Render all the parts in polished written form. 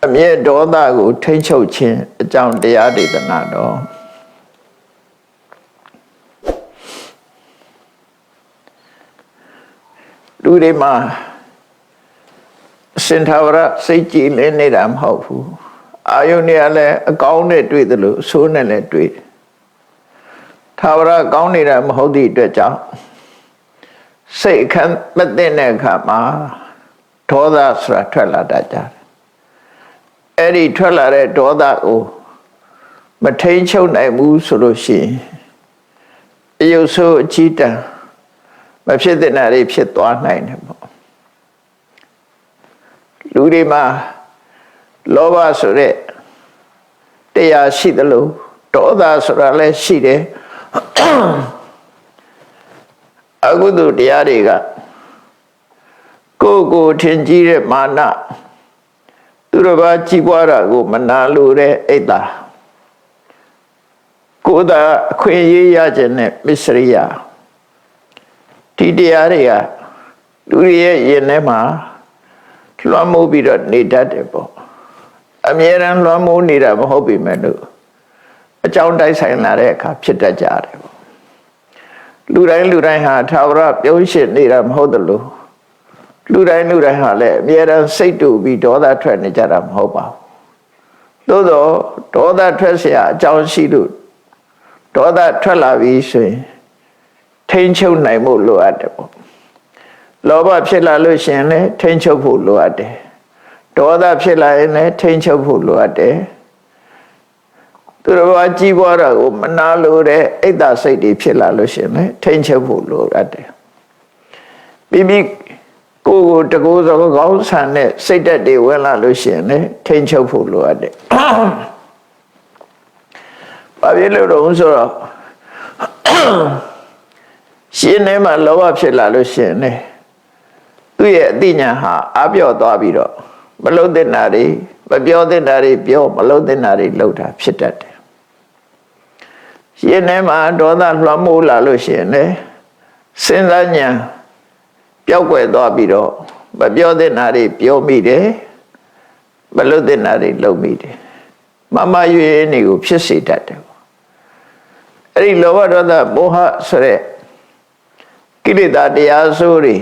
အမြဲဒေါသကိုထိန်းချုပ်ခြင်းအကြောင်းတရားဒေသနာတော်လူတွေမှာစင်ထာဝရစိတ်ကြည်လင်းနေတာမဟုတ်ဘူးအာယုန်တွေကလည်းအကောင်းနဲ့တွေ့တယ်လို့အဆိုးနဲ့လည်းတွေ့ထာဝရကောင်းနေတာမဟုတ်သည့်အတွက်ကြောင့်စိတ်ခံမသိတဲ့အခါမှာဒေါသဆိုတာထွက်လာတတ်ကြတယ်အဲ့ဒီထွက်လာတဲ့ဒေါသကိုမထိန်ချုပ်နိုင်ဘူးဆိုလို့ရှိရင်အယုတ်ဆိုးအချီးတန်မဖြစ်တဲ့နာတွေဖြစ်သွားနိုင်တယ်ပေါ့လူတွေမှာလောဘဆိုတဲ့တရားရှိတယ်လို့ဒေါသဆိုတာလည်းရှိတယ်အကုသိုလ်တရားတွေကကိုယ်ထင်ကြီးတဲ့မာနသူတစ်ပါးကြီးပွားတာကိုမနာလိုတဲ့အိတ်တာကိုယ်သာအခွင့်အရေးရခြင်းနဲ့မစ္စရိယဒီတရားတွေကလူရဲ့ရင်ထဲမှာလွှမ်းမိုးပြီးတော့နေတတ်တယ်ပေါ့အမြဲတမ်းလွှမ်းမိုးနေတာမဟုတ်ပေမဲ့လို့အကြောင်းတိုက်ဆိုင်လာတဲ့အခါဖြစ်တတ်ကြတယ်ပေါ့လူတိုင်းဟာထာဝရပြုံးရှင်းနေတာမဟုတ်တယ်လို့လူတိုင်းဟာလည်းအမြဲတမ်းစိတ်တူပြီးဒေါသထွက်နေကြတာမဟုတ်ပါဘူးသို့တော့ဒေါသထွက်เสียအကြောင်းရှိလို့ဒေါသထွက်လာပြီဆိုရင်ထိန်းချုပ်နိုင်ဖို့လိုအပ်တယ်ပေါ့လောဘဖြစ်လာလို့ရှိရင်လည်းထိန်းချုပ်ဖို့လိုအပ်တယ်ဒေါသဖြစ်လာရင်လည်းထိန်းချုပ်ဖို့လိုအပ်တယ်သူတော်ဘာကြီးပွားတာကိုမနာလိုတဲ့အိတ်သာစိတ်တွေဖြစ်လာလို့ရှိရင်လည်းထိန်းချုပ်ဖို့လိုအပ်တယ်ပြီးပြီးကိုယ်တကူစောကောင်းဆန်တဲ့စိတ်ဓာတ်တွေဝင်လာလို့ရှိရင်လည်းထိန်းချုပ်ဖို့လိုအပ်တယ်ဘာဖြစ်လို့တော့ဆိုတော့ရှင်ထဲမှာလောဘဖြစ်လာလို့ရှိရင်လည်းသူ့ရဲ့အသိဉာဏ်ဟာအပြော့သွားပြီးတော့မလုံးတဲ့နာတွေမပြောတဲ့နာတွေပြောမလုံးတဲ့နာတွေလောက်တာဖြစ်တတ်တယ်ရှင်ထဲမှာဒေါသလွှမ်းမိုးလာလို့ရှိရင်လည်းစဉ်းစားဉာဏ်ပျောက်ကွယ်သွားပြီးတော့မပြောတဲ့နာတွေပြောမိတယ်မလုပ်တဲ့နာတွေလုပ်မိတယ်မမရွေးနေကိုဖြစ်စေတတ်တယ်အဲ့ဒီလောဘဒေါသမောဟဆိုတဲ့ကိလေသာတရားဆိုတွေ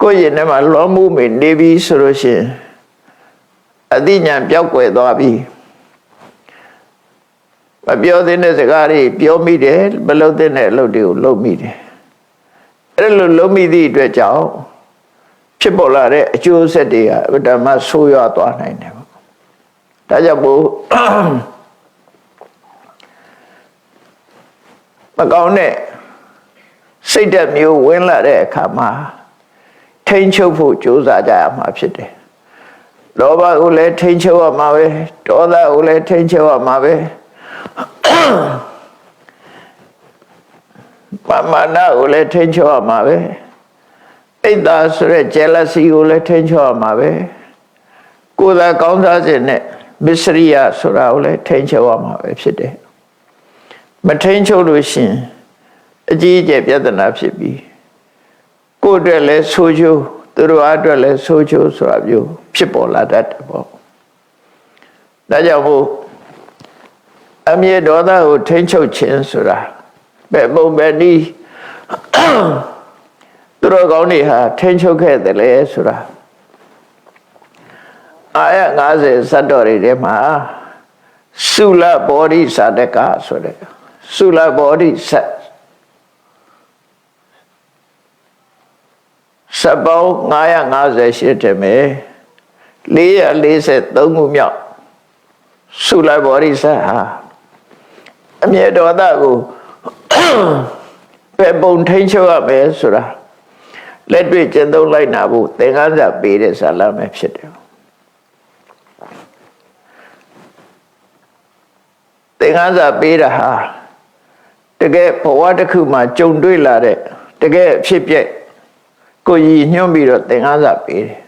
ကိုယ်ရင်ထဲမှာလွှမ်းမိုးမိနေပြီဆိုလို့ရှိရင်အသိဉာဏ်ပျောက်ကွယ်သွားပြီမပြောတဲ့စကားတွေပြောမိတယ်မလုပ်တဲ့အလုပ်တွေကိုလုပ်မိတယ်အဲ့လိုလုံးမိသည့်အတွက်ကြောင့်ဖြစ်ပေါ်လာတဲ့အကျိုးဆက်တွေကဓမ္မဆိုးရွားသွားနိုင်တယ်ပေါ့ဒါကြောင့်မို့မကောင်းတဲ့စိတ်ဓာတ်မျိုးဝင်လာတဲ့အခါမှာထိန်းချုပ်ဖို့ကြိုးစားကြရမှာဖြစ်တယ်လောဘကိုလည်းထိန်းချုပ်ရမှာပဲဒေါသကိုလည်းထိန်းချုပ်ရမှာပဲမာနကိုလည်းထိန်းချုပ်ရမှာပဲအိတ်သာဆိုတဲ့ jealousy ကိုလည်းထိန်းချုပ်ရမှာပဲကိုယ်သာကောင်းစားခြင်းနဲ့မစ္စရိယဆိုတာကိုလည်းထိန်းချုပ်ရမှာပဲဖြစ်တယ်မထိန်းချုပ်လို့ရှိရင်အကြီးအကျယ်ပြဿနာဖြစ်ပြီးကိုယ်အတွက်လည်းဆိုးချိုးသူတို့အတွက်လည်းဆိုးချိုးဆိုတာမျိုးဖြစ်ပေါ်လာတတ်တယ်ပေါ့ဒါကြောင့်မို့အမြဲဒေါသကိုထိန်းချုပ်ခြင်းဆိုတာဘယ်ပုံပဲနည်းသူတော်ကောင်းတွေဟာထိန်းချုပ်ခဲ့တယ်လေဆိုတာအာယ50ဇတ်တော်တွေထဲမှာသုလဘောဓိစာတကဆိုတဲ့သုလဘောဓိစတ်စပောင်း958တဲ့မယ်443ခုမြောက်သုလဘောဓိစတ်ဟာအမြဲဒေါသကိုပဲပုံထိန်ချုပ်ရမယ်ဆိုတာလက်တွေ့ကျင့်သုံးလိုက်နာဖို့သင်္ကန်းစာပေးတဲ့ဇာလမ်းပဲဖြစ်တယ်သင်္ကန်းစာပေးတာဟာတကယ်ဘဝတစ်ခုမှာကြုံတွေ့လာတဲ့တကယ်ဖြစ်ပျက်ကိုရည်ညွှန်းပြီးတော့သင်္ကန်းစာပေးတယ်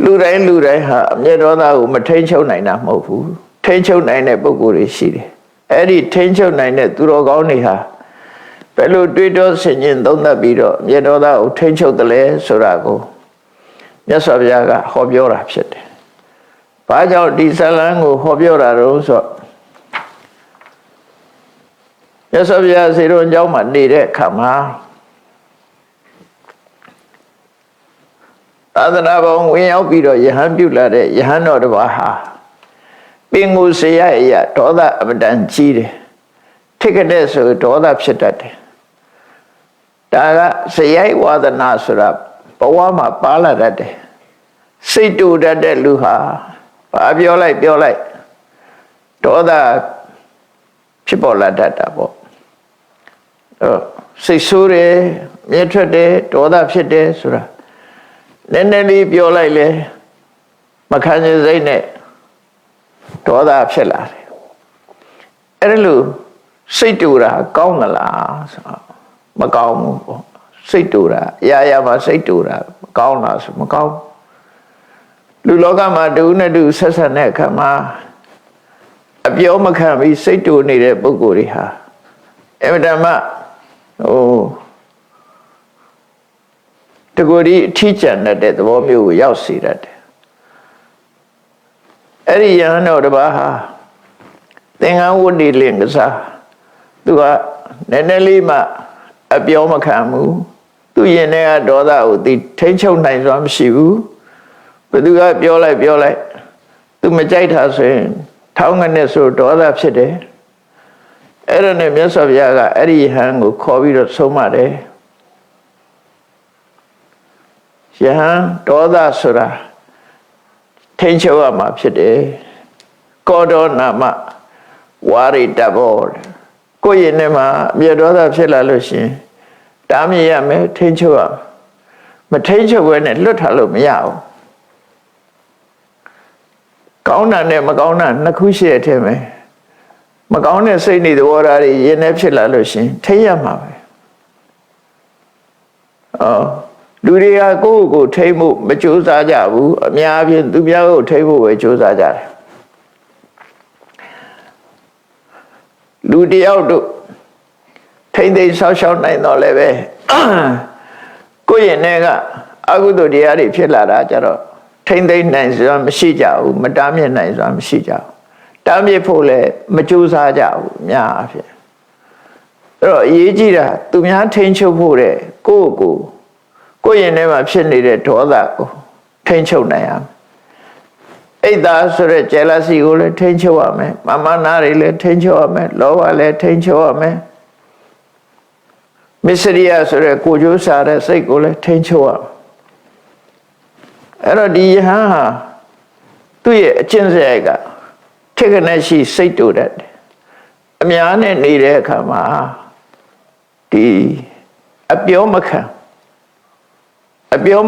လူတိုင်းဟာအမြဲဒေါသကိုမထိန်ချုပ်နိုင်တာမဟုတ်ဘူးထိန်ချုပ်နိုင်တဲ့ပုဂ္ဂိုလ်တွေရှိတယ်အဲ့ဒီထိန်းချုပ်နိုင်တဲ့သူတော်ကောင်းတွေဟာဘယ်လိုတွေးတောဆင်ခြင်သုံးသပ်ပြီးတော့မြေတော်သားကိုထိန်းချုပ်တယ်လဲဆိုတာကို မြတ်စွာဘုရားကဟောပြောတာဖြစ်တယ်။ဘာကြောင့်ဒီဇလံကိုဟောပြောတာတော့ဆိုမြတ်စွာဘုရားစေတော်ကျောင်းမှာနေတဲ့အခါမှာသာသနာပေါင်းဝင်ရောက်ပြီးတော့ယဟန်ပြုလာတဲ့ယဟန်တော်တစ်ပါးဟာပင်ကိုစေရအရာဒေါသအမတန်ကြီးတယ်။ထိတ်တဲ့ဆိုဒေါသဖြစ်တတ်တယ်။ဒါကစရိုက်ဝါဒနာဆိုတာဘဝမှာပါလာတတ်တယ်။စိတ်တူတတ်တဲ့လူဟာဘာပြောလိုက်ဒေါသဖြစ်ပေါ်လာတတ်တာပေါ့။စိတ်ဆိုးတယ်မြဲထွက်တယ်ဒေါသဖြစ်တယ်ဆိုတာနည်းနည်းလေးပြောလိုက်လေမခံနိုင်စိတ်နဲ့ဒေါသဖြစ်လာတယ်အဲ့လိုစိတ်တူတာကောင်းမလားဆိုမကောင်းဘူးပေါ့စိတ်တူတာအရာမှာစိတ်တူတာမကောင်းလားဆိုမကောင်းလူလောကမှာတူနဲ့တူဆက်ဆက်တဲ့အခါမှာအပြောမခံပြီးစိတ်တူနေတဲ့ပုဂ္ဂိုလ်တွေဟာအမှန်တမ်းတကူဒီအထီးကျန်တဲ့သဘောမျိုးကိုရောက်စေတတ်တယ်အဲ့ဒီယဟန်တော်တစ်ပါးဟာသင်္ကန်းဝတ္တိလင်္ကစားသူကနည်းနည်းလေးမှအပြောမခံဘူးသူရင်ထဲကဒေါသကိုသူထိန်းချုပ်နိုင်စွာမရှိဘူးဘယ်သူကပြောလိုက်သူမကြိုက်တာဆိုရင်ထောင်းငနဲ့ဆိုဒေါသဖြစ်တယ်အဲ့ဒါနဲ့မြတ်စွာဘုရားကအဲ့ဒီယဟန်ကိုခေါ်ပြီးတော့ဆုံးမတယ်ယဟန်ဒေါသဆိုတာထိန်းချုပ်ရမှာဖြစ်တယ်ကောဒေါနာမဝါရိတဘောကိုယ့်ရင်ထဲမှာမြေဒေါသဖြစ်လာလို့ရှင်တားမြစ်ရမယ်ထိန်းချုပ်ရမထိန်းချုပ်ဘဲနဲ့လွတ်ထားလို့မရဘူးကောင်းတာနဲ့မကောင်းတာနှစ်ခုရှိတဲ့အထက်ပဲမကောင်းတဲ့စိတ်နေသဘောထားတွေရင်ထဲဖြစ်လာလို့ရှင်ထိရမှာပဲလူတွေကကိုယ့်ကိုထိမှုမကြိုးစားကြဘူးအများဖြင့်သူများကိုထိဖို့ပဲကြိုးစားကြတယ်လူတယောက်တို့ထိမ့်သိမ်းဆောက်ရှောက်နိုင်တော့လည်းပဲကိုယ့်ရင်ထဲကအကုသိုလ်တရားတွေဖြစ်လာတာကြတော့ထိမ့်သိမ်းနိုင်စွာမရှိကြဘူးမတားမြစ်နိုင်စွာမရှိကြဘူးတားမြစ်ဖို့လည်းမကြိုးစားကြဘူးအများအဖြစ်အဲ့တော့အရေးကြီးတာသူများထိန်းချုပ်ဖို့တဲ့ကိုယ့်ရင်ထဲမှာဖြစ်နေတဲ့ဒေါသကိုထိန်းချုပ်နိုင်ရမယ်အိတ်သားဆိုတဲ့ jealousy ကိုလည်းထိန်းချုပ်ရမယ်မာမနာတွေလည်းထိန်းချုပ်ရမယ်လောဘလည်းထိန်းချုပ်ရမယ်မစ္စရိယဆိုတဲ့ကိုကြိုးစားတဲ့စိတ်ကိုလည်းထိန်းချုပ်ရမယ်အဲ့တော့ဒီယဟန်ဟာသူ့ရဲ့အကျင့်စရိုက်ကထိတ်ကနေရှိစိတ်တူတတ်တယ်အများနဲ့နေတဲ့အခါမှာဒီအပြော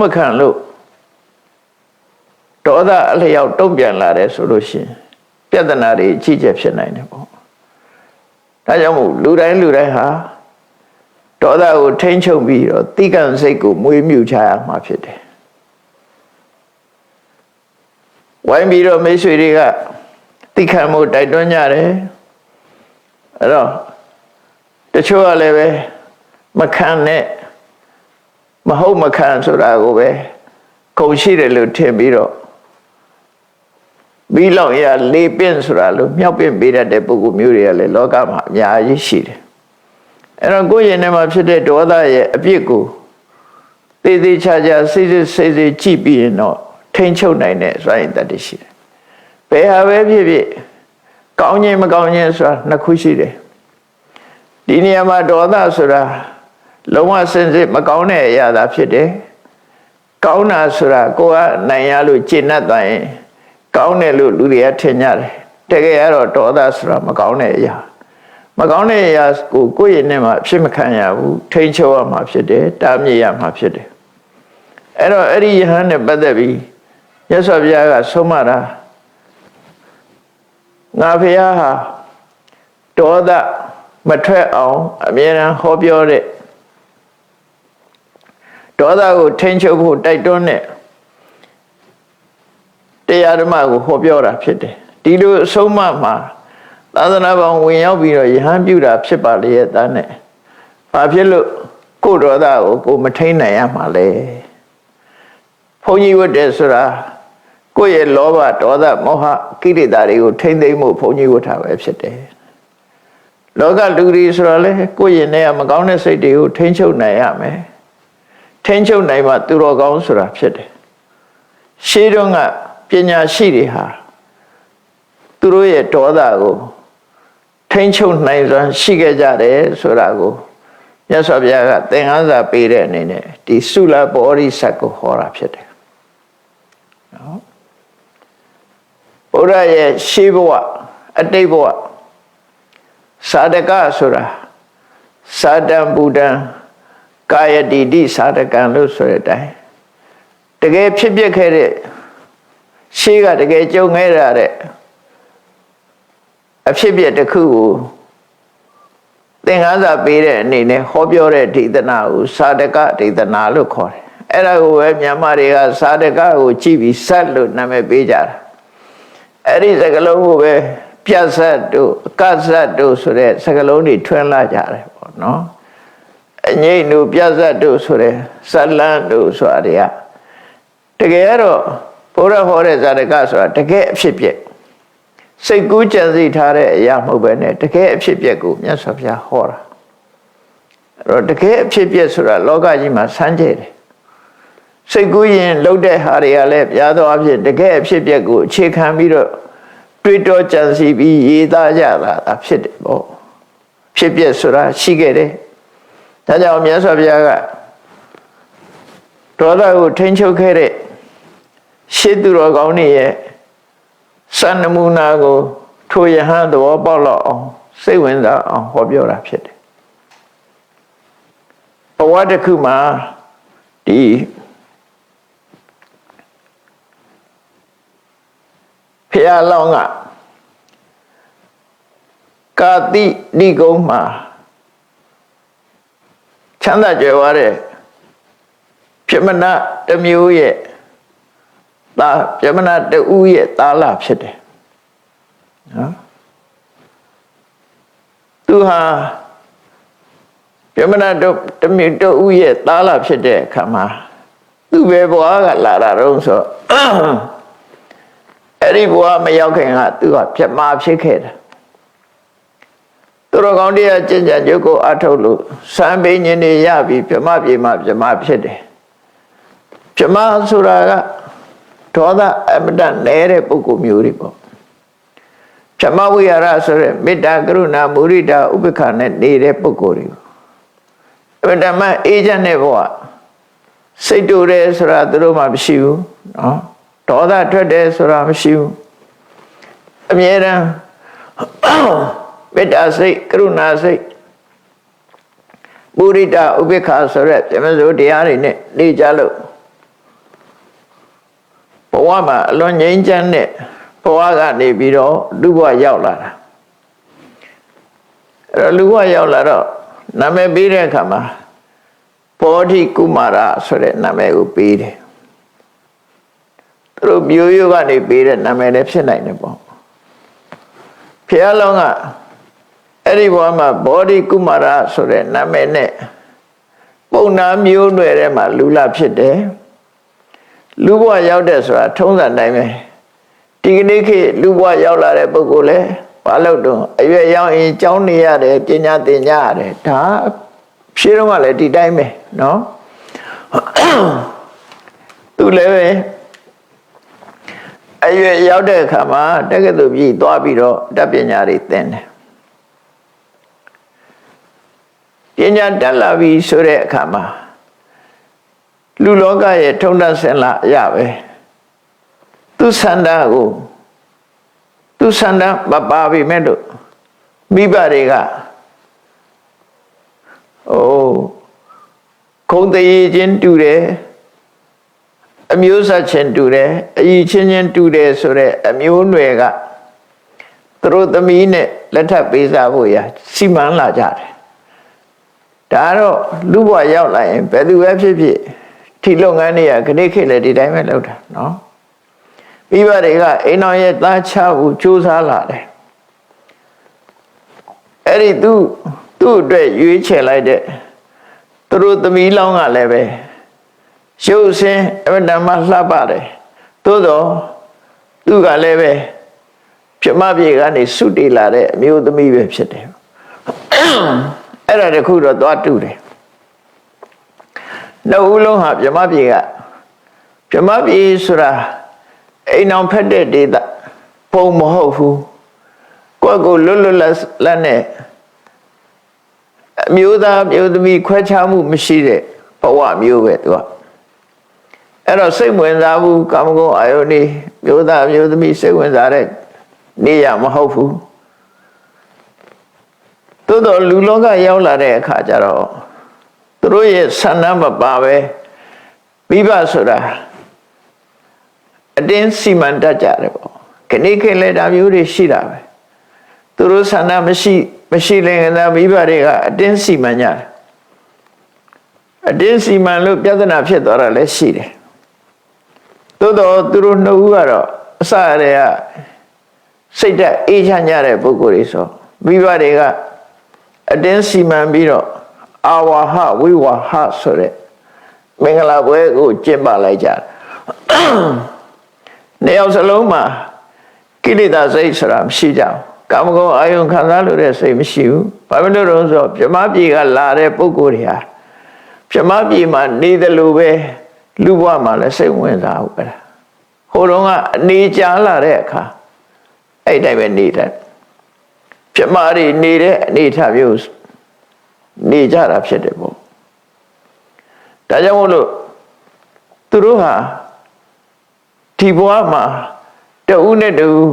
မခံလို့ဒေါသအလျောက်တုံ့ပြန်လာတယ်ဆိုလို့ရှိရင်ပြဿနာတွေအကြီးကျယ်ဖြစ်နိုင်တယ်ပေါ့ဒါကြောင့်မို့လူတိုင်းဟာဒေါသကိုထိန်းချုပ်ပြီးတော့တိကံစိတ်ကိုမွေးမြူချရမှာဖြစ်တယ်ဝိုင်းပြီးတော့မိတ်ဆွေတွေကတိခံမှုတိုက်တွန်းကြတယ်အဲ့တော့တချို့ကလည်းပဲမခံနဲ့မဟုတ်မခံဆိုတာကိုပဲကုန်ရှိတယ်လို့ထင်ပြီးတော့ပြီးလောက်ရလေးပင့်ဆိုတာလို့မြောက်ပင့်ပေးတတ်တဲ့ပုဂ္ဂိုလ်မျိုးတွေကလည်းလောကမှာအများကြီးရှိတယ်အဲ့တော့ကိုယ့်ရင်ထဲမှာဖြစ်တဲ့ဒေါသရဲ့အပြစ်ကိုသေသေးချာချာစိတ်ကြည့်ပြီးရင်တော့ထိန်းချုပ်နိုင်တဲ့စွမ်းရည်တတ်တရှိတယ်ဘယ်ဟာပဲဖြစ်ကောင်းခြင်းမကောင်းခြင်းဆိုတာနှစ်ခုရှိတယ်ဒီနေရာမှာဒေါသဆိုတာလုံးဝစင်စစ်မကောင်းတဲ့အရာသာဖြစ်တယ်ကောင်းတာဆိုတာကိုယ်ကနိုင်ရလို့ကျင့်တတ်သွားရင်ကောင်းတယ်လို့လူတွေကထင်ကြတယ်တကယ်ကတော့ဒေါသဆိုတာမကောင်းတဲ့အရာကိုကိုယ့်ရဲ့နဲ့မှာဖြစ်မခံရဘူးထိန်းချုပ်ရမှာဖြစ်တယ်တားမြစ်ရမှာဖြစ်တယ်အဲ့တော့အဲ့ဒီယဟန်နဲ့ပတ်သက်ပြီးမြတ်စွာဘုရားကဆုံးမတာငါဘုရားဟာဒေါသမထွက်အောင်အမြဲတမ်းဟောပြောတဲ့ဒေါသကိုထိန်းချုပ်ဖို့တိုက်တွန်းတဲ့တရားဓမ္မကိုဟောပြောတာဖြစ်တယ်ဒီလိုအဆုံးအမမှာသာသနာ့ဘောင်ဝင်ရောက်ပြီးတော့ယဟန်ပြုတာဖြစ်ပါလေတဲ့နဲ့ဘာဖြစ်လို့ကိုယ်ဒေါသကိုမထိန်းနိုင်ရမှာလဲဖေ ုန်းကြီးဝတ်တယ်ဆိုတာကိုယ့်ရဲ့လောဘဒေါသမောဟကိလေသာတွေကိုထိမ့်သိမ့်မှုဘုန်းကြီးဝတ်တာပဲဖြစ်တယ်လောကလူတွေဆိုတာလေကိုယ့်ရင်ထဲကမကောင်းတဲ့စိတ်တွေကိုထိန်းချုပ်နိုင်ရမယ်ထိန်းချုပ်နိုင်မှသူတော်ကောင်းဆိုတာဖြစ်တယ်ရှေးတုန်းကပညာရှိတွေဟာသူတို့ရဲ့ဒေါသကိုထိန်းချုပ်နိုင်စွမ်းရှိခဲ့ကြတယ်ဆိုတာကိုမြတ်စွာဘုရားကသင်္ကန်းစာပေးတဲ့အနေနဲ့ဒီသုလဘောဓိစက်ကိုဟောတာဖြစ်တယ်နော်ဘုရားရဲ့ရှေးဘဝအတိတ်ဘဝသာဓကဆိုတာသာတံဘူတံကာယတိတိသာဓကံလို့ဆိုတဲ့အတိုင်းတကယ်ဖြစ်ပျက်ခဲ့တဲ့ရှေးကတကယ်ကြုံခဲ့ရတဲ့အဖြစ်ပြက်တစ်ခုကိုသင်္ကန်းစာပေးတဲ့အနေနဲ့ဟောပြောတဲ့ဒေသနာကိုသာဓကဒေသနာလို့ခေါ်တယ်အဲ့ဒါကိုပဲမြန်မာတွေကသာဓကကိုကြည့်ပြီးစက်လို့နာမည်ပေးကြတာအဲ့ဒီစကားလုံးကိုပဲပြတ်ဆက်တို့အကဆက်တို့ဆိုတဲ့စကားလုံးတွေထွန်းလာကြတယ်ပေါ့နော်အငိမ့်တို့ပြတ်ဆက်တို့ဆိုတဲ့ဇလန်းတို့ဆိုတာတွေကတကယ်တော့ဘုရားဟောတဲ့ဇာတကဆိုတာတကယ်အဖြစ်ပြက်စိတ်ကူးကြံစည်ထားတဲ့အရာမဟုတ်ပဲနဲ့တကယ်အဖြစ်ပြက်ကိုမြတ်စွာဘုရားဟောတာအဲ့တော့တကယ်အဖြစ်ပြက်ဆိုတာလောကကြီးမှာဆန်းကျဲတယ်စိတ်ကူးရင်လှုပ်တဲ့ဟာတွေကလည်းပြားသောအဖြစ်တကယ်အဖြစ်ပြက်ကိုအခြေခံပြီးတော့တွေးတောကြံစည်ပြီးရေးသားကြတာဖြစ်တယ်ပေါ့ဖြစ်ပြက်ဆိုတာရှိခဲ့တယ်ဒါကြောင့်မြတ်စွာဘုရားကဒေါသကိုထိန်းချုပ်ခဲ့တဲ့ရှေးသူတော်ကောင်းတွေရဲ့စံနမူနာကိုထိုယဟန်သဘောပေါက်လောက်အောင်စိတ်ဝင်စားအောင်ဟောပြောတာဖြစ်တယ်ဘဝတစ်ခုမှာဒီဖျားလောင်းကကာတိဒီကုန်းမှာချမ်းသာကြွယ်ဝတဲ့ပြမနာတစ်မျိုးရဲ့သားပြမနာတူရဲ့သားလာဖြစ်တယ်နော်သူဟာပြမနာတမျိုးတူရဲ့သားလာဖြစ်တဲ့အခါမှာသူပဲဘွားကလာတာတော့ဆိုအဲ့ဒီဘွားမရောက်ခင်ကသူကပြမဖြစ်ခဲ့တယ်သူတော်ကောင်းတရားကျင့်ကြံကြုတ်ကိုအထုတ်လို့စံပိညင်နေရပြီပြမပြေမှပြမဖြစ်တယ်ပြမဆိုတာကဒေါသအမတနဲတဲ့ပုဂ္ဂိုလ်မျိုးတွေပေါ့ပြမဝိဟာရဆိုတဲ့မေတ္တာကရုဏာမုဒိတာဥပေက္ခနဲ့နေတဲ့ပုဂ္ဂိုလ်တွေအမတမအေးချမ်းတဲ့ဘဝစိတ်တူတယ်ဆိုတာသူတို့မှမရှိဘူးနော်ဒေါသထွက်တယ်ဆိုတာမရှိဘူးအမြဲတမ်းမေတ္တာစိတ်ကရုဏာစိတ်မုဒိတာဥပေက္ခဆိုတဲ့ပြမစိုးတရားတွေနဲ့နေကြလို့ဘဝမှာအလွန်ငြိမ်းချမ်းတဲ့ဘဝကနေပြီးတော့လူဘဝရောက်လာတာအဲ့တော့လူဘဝရောက်လာတော့နာမည်ပေးတဲ့အခါမှာဘောဓိကုမာရဆိုတဲ့နာမည်ကိုပေးတယ်သူတို့မျိုးရိုးကနေပေးတဲ့နာမည်လည်းဖြစ်နိုင်တယ်ပေါ့ဘုရားလုံးကအဲ့ဒီဘဝမှာဘောဓိကုမာရဆိုတဲ့နာမည်နဲ့ပုံနာမျိုးနွယ်ထဲမှာလူလာဖြစ်တယ်လူဘဝရောက်တဲ့ဆိုတာထုံးစံတိုင်းပဲဒီကနေ့ခေတ်လူဘဝရောက်လာတဲ့ပုဂ္ဂိုလ်လဲဘာလို့တော့အရွယ်ရောက်ရင်ကြောင်းနေရတယ်ပညာသင်ကြရတယ်ဒါဖြေတော့ကလည်းဒီတိုင်းပဲနော်သူလည်းပဲအရွယ်ရောက်တဲ့အခါမှာတက္ကသိုလ်ပြည်သွားပြီးတော့တတ်ပညာတွေသင်တယ်ပညာတက်လာပြီဆိုတဲ့အခါမှာလူလောကရဲ့ထုံတတ်ဆင်လာရပဲသူဆန္ဒကိုသူဆန္ဒမပါပြီမဲ့လို့မိဘတွေကခုံတည်ချင်းတူတယ်အမျိုးဆက်ချင်းတူတယ်အကြီးချင်းချင်းတူတယ်ဆိုတဲ့အမျိုးနွယ်ကသူတို့သမီးနဲ့လက်ထပ်ပေးစားဖို့ရစီမံလာကြတယ်ဒါတော့လူဘဝရောက်လာရင်ဘယ်သူပဲဖြစ်ဖြစ်ဒီလုပ်ငန်းတွေကခဏခေတ်လည်းဒီတိုင်းပဲလုပ်တာနော်မိဘတွေကအိမ်တော်ရဲ့သားချဖို့ကြိုးစားလာတယ်အဲ့ဒီသူ့အတွက်ရွေးချယ်လိုက်တဲ့သူတို့သမီးလောင်းကလည်းပဲ ရုပ်ဆင်းအမှန်တမ်းလှပတယ်သို့တော့သူကလည်းပဲပြမပြေကနေစုတည်လာတဲ့အမျိုးသမီးပဲဖြစ်တယ်အဲ့ဒါတခုတော့သွားတူတယ်နှစ်ဦးလုံးဟာပြမပြေကပြမပြေဆိုတာအိမ်အောင်ဖက်တဲ့ဒေသပုံမဟုတ်ဘူးကိုယ့်ကိုလွတ်လွတ်လပ်နဲ့အမျိုးသားမျိုးသမီးခွဲခြားမှုမရှိတဲ့ဘဝမျိုးပဲသူကအဲ့တော့စိတ်ဝင်စားဘူးကာမဂုဏ်အာယုန်นี่မျိုးသားမျိုးသမီးစိတ်ဝင်စားတဲ့နေရမဟုတ်ဘူးသို့တော့လူလောကရောက်လာတဲ့အခါကျတော့သူတို့ရဲ့ဆန္ဒမပါပဲမိဘဆိုတာအတင်းစီမံတတ်ကြတယ်ပေါ့ခဏခေတ်လဲဒါမျိုးတွေရှိတာပဲသူတို့ဆန္ဒမရှိလင်ကသာမိဘတွေကအတင်းစီမံကြတယ်အတင်းစီမံလို့ပြဿနာဖြစ်သွားတာလည်းရှိတယ်သို့တော့သူတို့နှစ်ဦးကတော့အစရတဲ့ကစိတ်ဓာတ်အေးချမ်းကြတဲ့ပုဂ္ဂိုလ်တွေဆိုမိဘတွေကအတင်းစီမံပြီးတော့အာဝါဟဝိဝါဟဆိုတဲ့မင်္ဂလာပွဲကိုကျင့်ပလိုက်ကြတယ်နှစ်ယောက်စလုံးမှာကိလေသာစိတ်ဆိုတာမရှိကြဘူးကာမဂုဏ်အာယုန်ခံစားလို့တဲ့စိတ်မရှိဘူးဘာဖြစ်လို့လဲဆိုတော့ပြမပြေကလာတဲ့ပုဂ္ဂိုလ်တွေဟာပြမပြေမှာနေတယ်လို့ပဲလူဘဝမှာလည်းစိတ်ဝင်စားဘူးအဲ့ဒါဟိုတုန်းကအနေကြာလာတဲ့အခါအဲ့တိုင်းပဲနေတယ်ပြမတွေနေတဲ့အနေထားမျိုးနေကြတာဖြစ်တယ်ပေါ့ဒါကြောင့်မို့လို့သူတို့ဟာဒီဘဝမှာတဦးနဲ့တဦး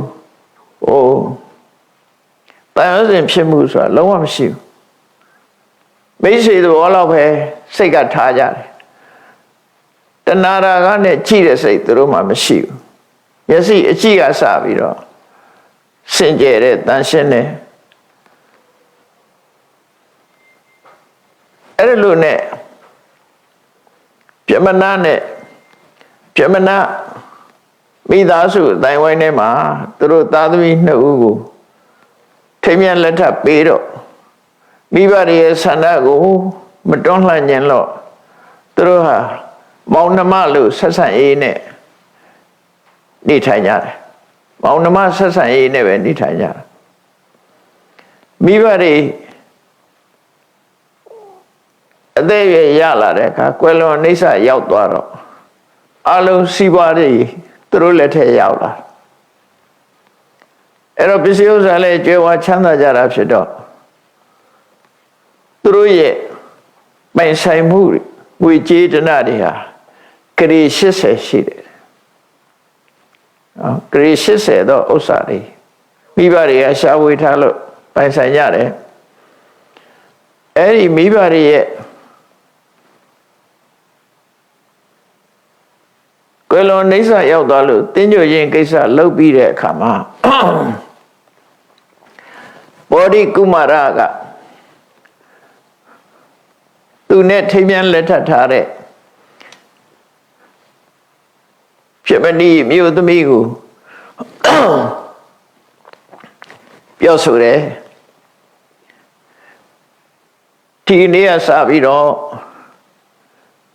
တန်ရုံးစဉ်ဖြစ်မှုဆိုတာလုံးဝမရှိဘူးမိတ်ဆွေသဘောလောက်ပဲစိတ်ကထားကြတယ်တဏှာရာဂနဲ့ကြည့်တဲ့စိတ်သူတို့မှမရှိဘူးမျက်စိအကြည့်ကစပြီးတော့စင်ကြယ်တဲ့တန်ရှင်းတဲ့အဲ့လိုနဲ့ပြမနာနဲ့ပြမနာမိသားစုအတိုင်းဝိုင်းထဲမှာသူတို့သားသမီးနှစ်ဦးကိုထိမ်းမြတ်လက်ထပ်ပေးတော့မိဘတွေရဲ့ဆန္ဒကိုမတွန်းလှန်ခြင်းလို့သူတို့ဟာမောင်နှမလို့ဆက်ဆံရေးနဲ့နေထိုင်ကြတယ်မောင်နှမဆက်ဆံရေးနဲ့ပဲနေထိုင်ကြတယ်မိဘတွေအသက်အရွယ်ရလာတဲ့အခါကွယ်လွန်နှိစ္စရောက်သွားတော့အလုံးစီးပွားတွေသူတို့လက်ထက်ရောက်လာအဲ့တော့ပစ္စည်းဥစ္စာလည်းကြွယ်ဝချမ်းသာကြတာဖြစ်တော့သူတို့ရဲ့ပိုင်ဆိုင်မှုငွေကြေးတနာတွေဟာဂရေ80ရှိတယ်ဂရေ80တော့ဥစ္စာတွေမိဘတွေကရှားဝေထားလို့ပိုင်ဆိုင်ကြတယ်အဲ့ဒီမိဘတွေရဲ့ကွယ်လွန်နှိစ္စရောက်သွားလို့တင်းကြွခြင်းကိစ္စလုပ်ပြီးတဲ့အခါမှာဘောဓိကုမာရကသူနဲ့ထိမ်းမြန်းလက်ထပ်ထားတဲ့ဖြစ်မနီးမြို့သမီးကိုပြောဆိုတယ်ဒီနေ့ကစပြီးတော့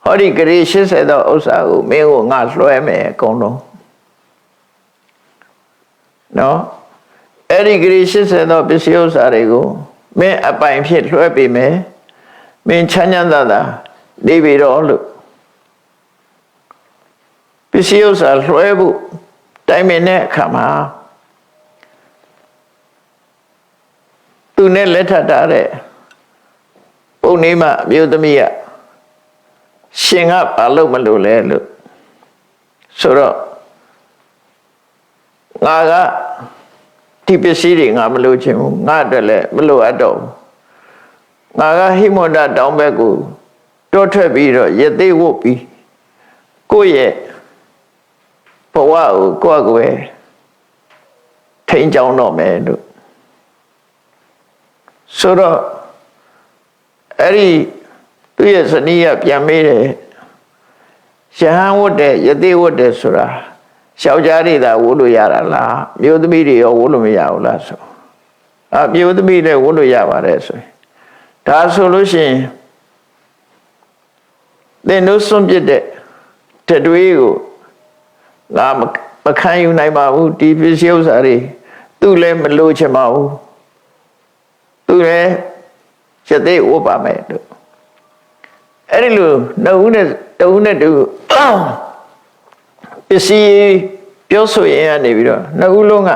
ဟောဒီဂရေ80သောဥစ္စာကိုမင်းကိုငါလွှဲမယ်အကုန်လုံးနော်အဲ့ဒီဂရေ80သောပစ္စည်းဥစ္စာတွေကိုမင်းအပိုင်ဖြစ်လွှဲပေးမယ်မင်းချမ်းချမ်းသာသာနေပြီတော့လို့ပစ္စည်းဥစ္စာလွှဲဖို့တိုင်ပင်တဲ့အခါမှာသူနဲ့လက်ထပ်ထားတဲ့ပုံနေမှအမျိုးသမီးကရှင်ကဘာလို့မလို့လဲလို့ဆိုတော့ငါကဒီပစ္စည်းတွေငါမလို့ချင်ဘူးငါအတွက်လည်းမလို့အပ်တော့ငါကဟိမန္တတောင်ဘက်ကိုတောထွက်ပြီးတော့ရသေးဝတ်ပြီးကိုယ့်ရဲ့ဘဝကိုကိုယ့်ကိုယ်ထိန်းကြောင်းတော့မယ်လို့ဆိုတော့အဲ့ဒီသူရဲ့ဇနီးကပြန်မေးတယ်ရဟန်းဝတ်တဲ့ယသိဝတ်တဲ့ဆိုတာယောက်ျားတွေသာဝတ်လို့ရတာလားမျိုးသမီးတွေရောဝတ်လို့မရဘူးလားဆိုမျိုးသမီးတွေဝတ်လို့ရပါတယ်ဆိုရင်ဒါဆိုလို့ရှိရင်သင်တို့စွန့်ပစ်တဲ့ တွေးကိုငါမခံယူနိုင်ပါဘူးဒီပစ္စည်းဥစ္စာတွေသူလည်းမလို့ချင်ပါဘူးသူလည်းရသေးဥပမယ်တို့အဲ့ဒီလိုနှုတ်နဲ့တုံးနဲ့တူပစ္စည်းပြောဆိုရင်ကနေပြီးတော့နှစ်ဦးလုံးက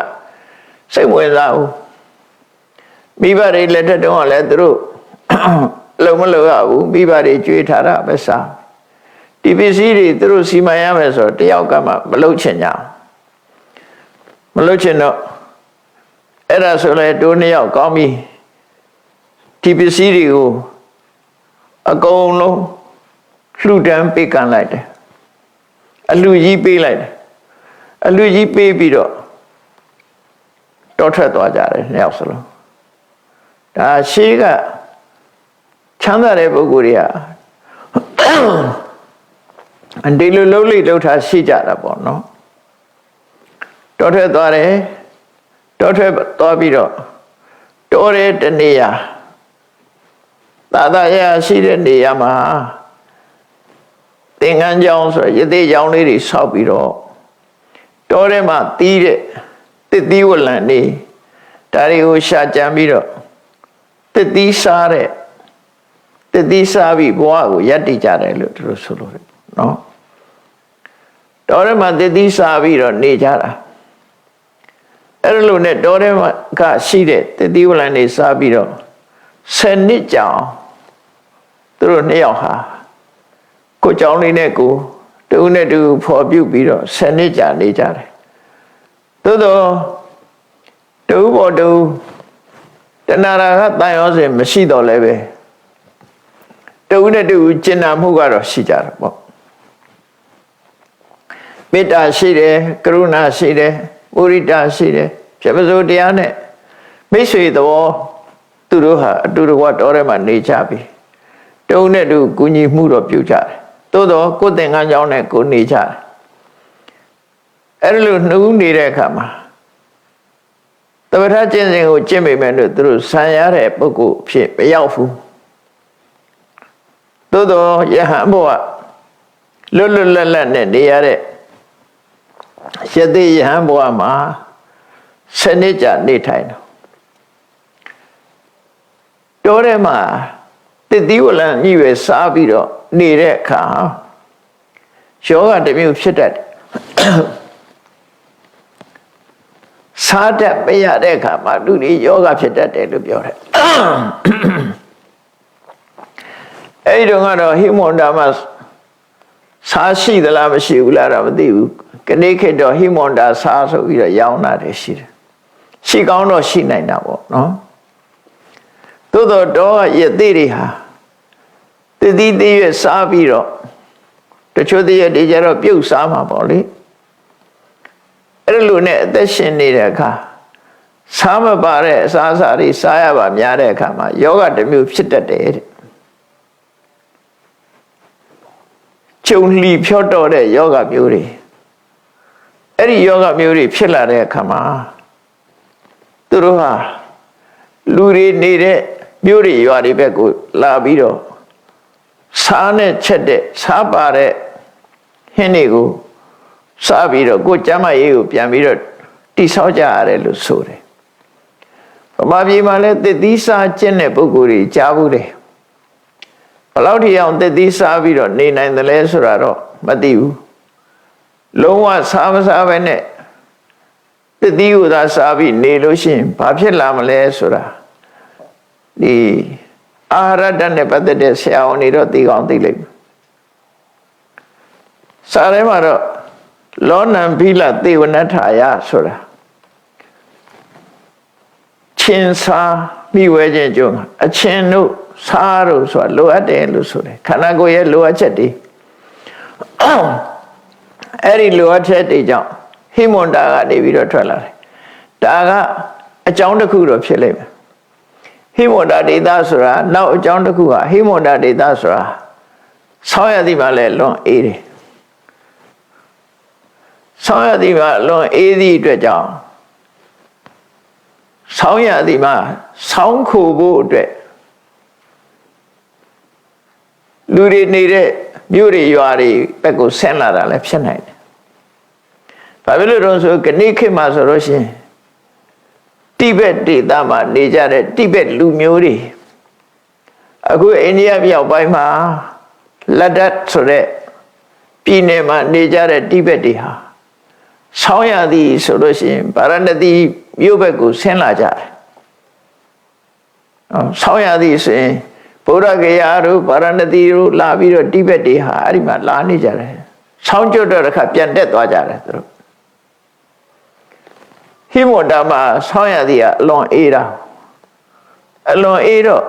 စိတ်ဝင်စားဘူးမိဘတွေလက်ထက်တုန်းကလည်းသူတို့လုံးမလို့ရဘူးမိဘတွေကြွေးထားတာပဲစားဒီပစ္စည်းတွေသူတို့စီမံရမယ်ဆိုတော့တယောက်ကမှမလုပ်ချင်ကြမလုပ်ချင်တော့အဲ့ဒါဆိုလဲတို့နှစ်ယောက်ကောင်းပြီဒီပစ္စည်းတွေကိုအကုန်လုံးလှူဒန်းပေးကန်လိုက်တယ်အလှူကြီးပေးလိုက်တယ်အလှူကြီးပေးပြီးတော့တောထွက်သွားကြတယ်နှစ်ယောက်စလုံးဒါရှေးကချမ်းသာတဲ့ပုဂ္ဂိုလ်တွေကဒီလိုလှုပ်လိလှုပ်ထားရှိကြတာပေါ့နော်တောထွက်သွားတယ်တောထွက်သွားပြီးတော့တောတဲ့တနေရာသာသာရရှိတဲ့နေရာမှာသင်္ကန်းကျောင်းဆိုရသေးကျောင်းလေးတွေဆောက်ပြီးတော့တောထဲမှာတီးတဲ့တစ်သီးဝလံနေဒါတွေကိုရှာကြံပြီးတော့တစ်သီးစားတဲ့တစ်သီးစားပြီးဘဝကိုရပ်တည်ကြတယ်လို့သူတို့ဆိုလို့နော်တောထဲမှာတစ်သီးစားပြီးတော့နေကြတာအဲ့လိုနဲ့တောထဲမှာကရှိတဲ့တစ်သီးဝလံနေစားပြီးတော့10 နှစ်ကြာသူတို့နှစ်ယောက်ဟာကိုเจ้าလေးနဲ့ကိုတူနဲ့တူဖော်ပြုတ်ပြီးတော့10 နှစ်ကြာနေကြတယ်သို့တော့တူပေါ်တူတဏှာကတန်ရောစဉ်မရှိတော့လည်းပဲတူနဲ့တူကျင်နာမှုကတော့ရှိကြတယ်ပေါ့မေတ္တာရှိတယ်ကရုဏာရှိတယ်မုဒိတာရှိတယ်ဖြစ်ပစိုးတရားနဲ့မိတ်ဆွေသဘောသူတို့ဟာအတူတကွတော်ထဲမှာနေကြပြီတုံးနဲ့တူကူညီမှုတော့ပြုကြတယ်သို့တော့ကိုယ်သင်္ကန်းကြောင်းနဲ့ကိုနေကြတယ်အဲ့လိုနှုတ်နေတဲ့အခါမှာတပ္ပထကျင့်စဉ်ကိုကျင့်မိမယ်လို့သူတို့ဆံရတဲ့ပုဂ္ဂိုလ်ဖြစ်မရောက်ဘူးသို့တော့ယဟန်ဘုရားလွတ်လွတ်လပ်လပ်နဲ့နေရတဲ့ရသေးယဟန်ဘုရားမှာ10 နှစ်ကြာနေထိုင်တော့တောထဲမှာတစ်သီးဝလံညှိပဲစားပြီးတော့နေတဲ့အခါယောဂတစ်မျိုးဖြစ်တတ်တယ်စားတတ်မရတဲ့အခါမှာလူတွေယောဂဖြစ်တတ်တယ်လို့ပြောတယ်အဲ့ဒီတော့ကတော့ဟိမွန်တာမှာစားရှိသလားမရှိဘူးလားတော့မသိဘူးကနေ့ခေတ်တော့ဟိမွန်တာစားဆိုပြီးတော့ရောင်းတာတွေရှိတယ်ရှိကောင်းတော့ရှိနိုင်တာပေါ့နော်သို့တော့ရသေးတွေဟာတည်တည်ရွေ့စားပြီးတော့တချို့တည်းတွေကျတော့ပြုတ်စားမှာပေါ့လေအဲ့လိုနဲ့အသက်ရှင်နေတဲ့အခါစားမပါတဲ့အစားအစာတွေစားရပါများတဲ့အခါမှာယောဂတစ်မျိုးဖြစ်တတ်တယ်တဲ့ကျုံလီဖြော့တော့တဲ့ယောဂမျိုးတွေအဲ့ဒီယောဂမျိုးတွေဖြစ်လာတဲ့အခါမှာသူတို့ဟာလူတွေနေတဲ့မြို့တွေရွာတွေဘက်ကိုလာပြီးတော့စားနဲ့ချက်တဲ့စားပါတဲ့ဟင်းတွေကိုစားပြီးတော့ကိုယ်ကျမ်းမာရေးကိုပြန်ပြီးတော့တိဆောက်ကြရတယ်လို့ဆိုတယ်ဗမာပြည်မှာလည်းသစ်သီးစားကျင့်တဲ့ပုဂ္ဂိုလ်တွေကြားဘူးတယ်ဘယ်လောက်ထိအောင်သစ်သီးစားပြီးတော့နေနိုင်တယ်လဲဆိုတာတော့မသိဘူးလုံးဝစားမစားပဲနဲ့သစ်သီးကိုသာစားပြီးနေလို့ရှိရင်ဘာဖြစ်လာမလဲဆိုတာဒီအာဟာရဓာတ်နဲ့ပတ်သက်တဲ့ဆရာဝန်တွေတော့သိကောင်းသိလိမ့်မယ်စာထဲမှာတော့လောနံဘိလသေဝနထာယဆိုတာချင်းစားမိဝဲခြင်းကြုံအချင်းတို့စားတို့ဆိုတာလိုအပ်တယ်လို့ဆိုတယ်ခန္ဓာကိုယ်ရဲ့လိုအပ်ချက်တွေအဲ့ဒီလိုအပ်ချက်တွေကြောင့်ဟိမွန်တာကနေပြီးတော့ထွက်လာတယ်ဒါကအကြောင်းတစ်ခုတော့ဖြစ်လိမ့်မယ်ဟိမွန်တာဒေသဆိုတာနောက်အကြောင်းတစ်ခုဟာဟိမွန်တာဒေသဆိုတာဆောင်းရသည်မှာလည်းလွန်အေးတယ်ဆောင်းရသည်မှာလွန်အေးသည့်အတွက်ကြောင့်ဆောင်းရသည်မှာဆောင်းခိုဖို့အတွက် လူတွေနေတဲ့မြို့တွေရွာတွေဘက်ကိုဆင်းလာတာလည်းဖြစ်နိုင်တယ်ဘာဖြစ်လို့တော့ဆိုကနေ့ခေတ်မှာဆိုလို့ရှိရင်တိဘက်ဒေသမှာနေကြတဲ့တိဘက်လူမျိုးတွေအခုအိန္ဒိယမြောက်ပိုင်းမှာလက်ဒတ်ဆိုတဲ့ပြည်နယ်မှာနေကြတဲ့တိဘက်တွေဟာဆောင်းရသည်ဆိုလို့ရှိရင်ဗာရာဏသီမြို့ဘက်ကိုဆင်းလာကြတယ်ဆောင်းရသည်ဆိုရင်ဗုဒ္ဓဂယာတို့ဗာရာဏသီတို့လာပြီးတော့တိဘက်တွေဟာအဲ့ဒီမှာလာနေကြတယ်ဆောင်းကျွတ်တော့တစ်ခါပြန်တက်သွားကြတယ်သူတို့ဟိမဝတ္တမှာဆောင်းရသည်ကအလွန်အေးတာအလွန်အေးတော့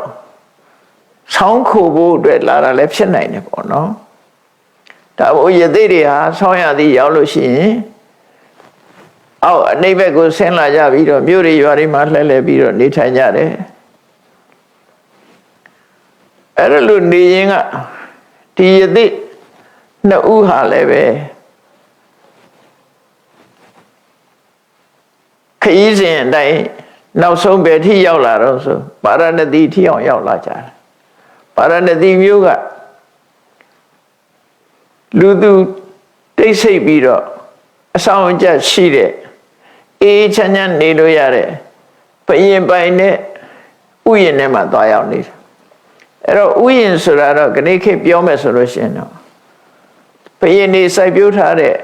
ဆောင်းခိုဖို့အတွက်လာတာလည်းဖြစ်နိုင်တယ်ပေါ့နော်ဒါဘို့ယသိတွေဟာဆောင်းရသည်ရောက်လို့ရှိရင်အောက်အနိဗ္ဗာန်ကိုဆင်းလာကြပြီးတော့မြို့တွေရွာတွေမှာလှည့်လည်ပြီးတော့နေထိုင်ကြတယ်အဲ့ဒါလို့နေရင်ကဒီယသိနှစ်ဦးဟာလည်းပဲခရီးစဉ်အတိုင်းနောက်ဆုံးပဲထိရောက်လာတော့ဆိုဗာရာဏသီထိအောင်ရောက်လာကြတယ်ဗာရာဏသီမြို့ကလူသူတိတ်ဆိတ်ပြီးတော့အဆောင်အကျရှိတဲ့အေးချမ်းချမ်းနေလို့ရတဲ့ဘယင်ပိုင်နဲ့ဥယျာဉ်ထဲမှာသွားရောက်နေတယ်အဲ့တော့ဥယျာဉ်ဆိုတာတော့ခဏခေတ်ပြောမယ်ဆိုလို့ရှိရင်တော့ဘယင်နေစိုက်ပျိုးထားတဲ့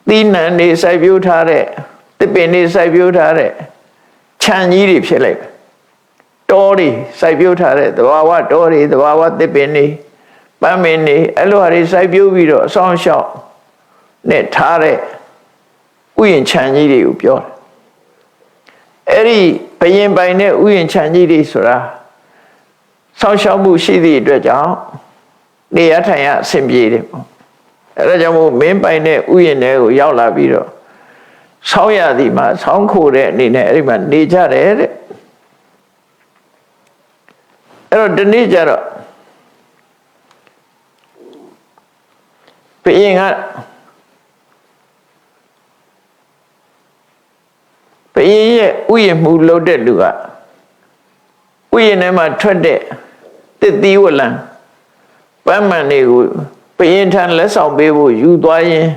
သီးနှံနေစိုက်ပျိုးထားတဲ့သစ်ပင်နေစိုက်ပျိုးထားတဲ့ခြံကြီးတွေဖြစ်လိုက်တောတွေစိုက်ပျိုးထားတဲ့သဘာဝတောတွေသဘာဝသစ်ပင်တွေပန်းပင်တွေအဲ့လိုဟာတွေစိုက်ပျိုးပြီးတော့အဆောင်ရှောက်နဲ့ထားတဲ့ဥယျာဉ်ခြံကြီးတွေကိုပြောတယ်အဲ့ဒီဘယင်ပိုင်တဲ့ဥယျာဉ်ခြံကြီးတွေဆိုတာဆောင်းရှောက်မှုရှိသည့်အတွက်ကြောင့်နေရထိုင်ရအဆင်ပြေတယ်ပေါ့အဲ့ဒါကြောင့်မို့မင်းပိုင်တဲ့ဥယျာဉ်တွေကိုရောက်လာပြီးတော့ဆောင်းရသည်မှာဆောင်းခိုတဲ့အနေနဲ့အဲ့ဒီမှာနေကြတယ်တဲ့အဲ့တော့ဒီနေ့ကျတော့ဘယင်ကဘယင်ရဲ့ဥယျာဉ်မှုလုပ်တဲ့လူကဥယျာဉ်ထဲမှာထွက်တဲ့တစ်သီးဝလံပန်းမှန်တွေကိုဘယင်ထံလက်ဆောင်ပေးဖို့ယူသွားရင်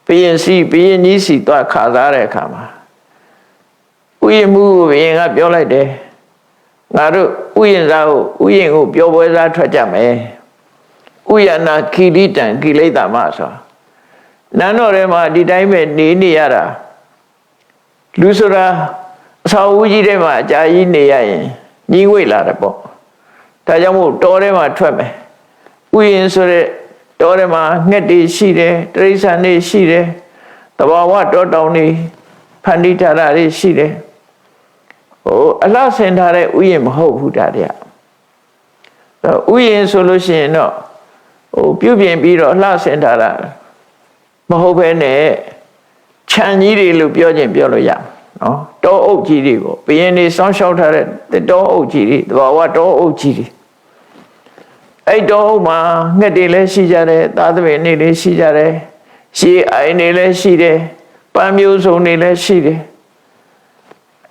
ဘယင်ကြီးစီသွားခါစားတဲ့အခါမှာဥယျာဉ်မှုဘယင်ကပြောလိုက်တယ်ငါတို့ဥယျာဉ်သားကိုဥယျာဉ်ကိုပျော်ပွဲစားထွက်ကြမယ်ဥယျာဏခိလိတံကိလေသာမဆိုနန်းတော်ထဲမှာဒီတိုင်းပဲနေရတာလူဆိုတာအဆောက်အဦကြီးထဲမှာအကြာကြီးနေရရင်ညီးဝိတ်လာတယ်ပေါ့ဒါကြောင့်မို့တောထဲမှာထွက်မယ်ဥယျာဉ်ဆိုတဲ့တောထဲမှာငှက်တွေရှိတယ်တိရစ္ဆာန်တွေရှိတယ်သဘာဝတောတောင်တွေဖန်တီးထားတာတွေရှိတယ်အလှဆင်ထားတဲ့ဥယျာဉ်မဟုတ်ဘူးဒါတွေကဥယျာဉ်ဆိုလို့ရှိရင်တော့ပြုပြင်ပြီးတော့အလှဆင်ထားတာမဟုတ်ဘဲနဲ့ခြံကြီးတွေလို့ပြောခြင်းပြောလို့ရနော်တောအုပ်ကြီးတွေပေါ့ဘယင်တွေစောင်းရှောက်ထားတဲ့တောအုပ်ကြီးတွေသဘာဝတောအုပ်ကြီးတွေအဲ့တောအုပ်မှာငှက်တွေလည်းရှိကြတယ်သားသမီးတွေလည်းရှိကြတယ်ရှေးအိုင်တွေလည်းရှိတယ်ပန်းမျိုးစုံတွေလည်းရှိတယ်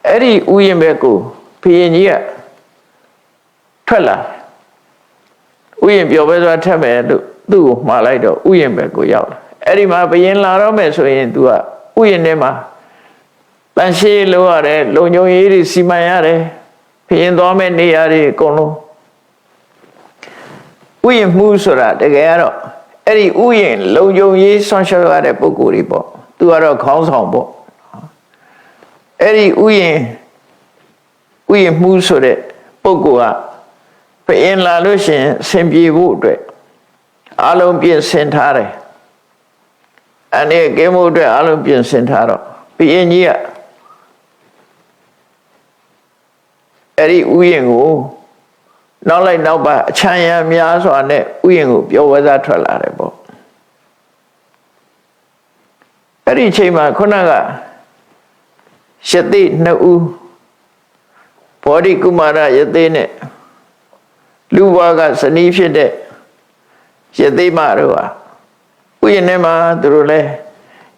အဲ့ဒီဥယျာဉ်ဘက်ကိုဘယင်ကြီးကထွက်လာဥယျာဉ်ပြောပဲဆိုတာထက်မယ်လို့သူ့ကိုမှားလိုက်တော့ဥယျာဉ်ဘက်ကိုရောက်လာအဲ့ဒီမှာဘယင်လာတော့မယ်ဆိုရင် तू ကဥယျာဉ်ထဲမှာတန်ရှင်းလို့ရတယ်လုံခြုံရေးတွေစီမံရတယ်ဘယင်သွားမဲ့နေရာတွေအကုန်လုံးဥယျာဉ်မှုဆိုတာတကယ်ကတော့အဲ့ဒီဥယျာဉ်လုံခြုံရေးဆွမ်းရှောက်ရတဲ့ပုဂ္ဂိုလ်တွေပေါ့ तू ကတော့ခေါင်းဆောင်ပေါ့အဲ့ဒီဥယျာဉ်မှုဆိုတဲ့ပုဂ္ဂိုလ်ကဘယင်လာလို့ရှိရင်အဆင်ပြေဖို့အတွက်အလုံးပြင်ဆင်ထားတယ်အနေကဲမှုအတွက်အလုံးပြင်ဆင်ထားတော့ဘယင်ကြီးကအဲ့ဒီဥယျာဉ်ကိုနောက်လိုက်နောက်ပါအချမ်းရံများစွာနဲ့ဥယျာဉ်ကိုပြောဝဲစားထွက်လာတယ်ပေါ့အဲ့ဒီအချိန်မှာခုနကယသိနှစ်ဦးဘောဓိကုမာရယသိနဲ့လူဘွားကဇနီးဖြစ်တဲ့ယသိမတို့ဟာဥယျာဉ်ထဲမှာသူတို့လည်း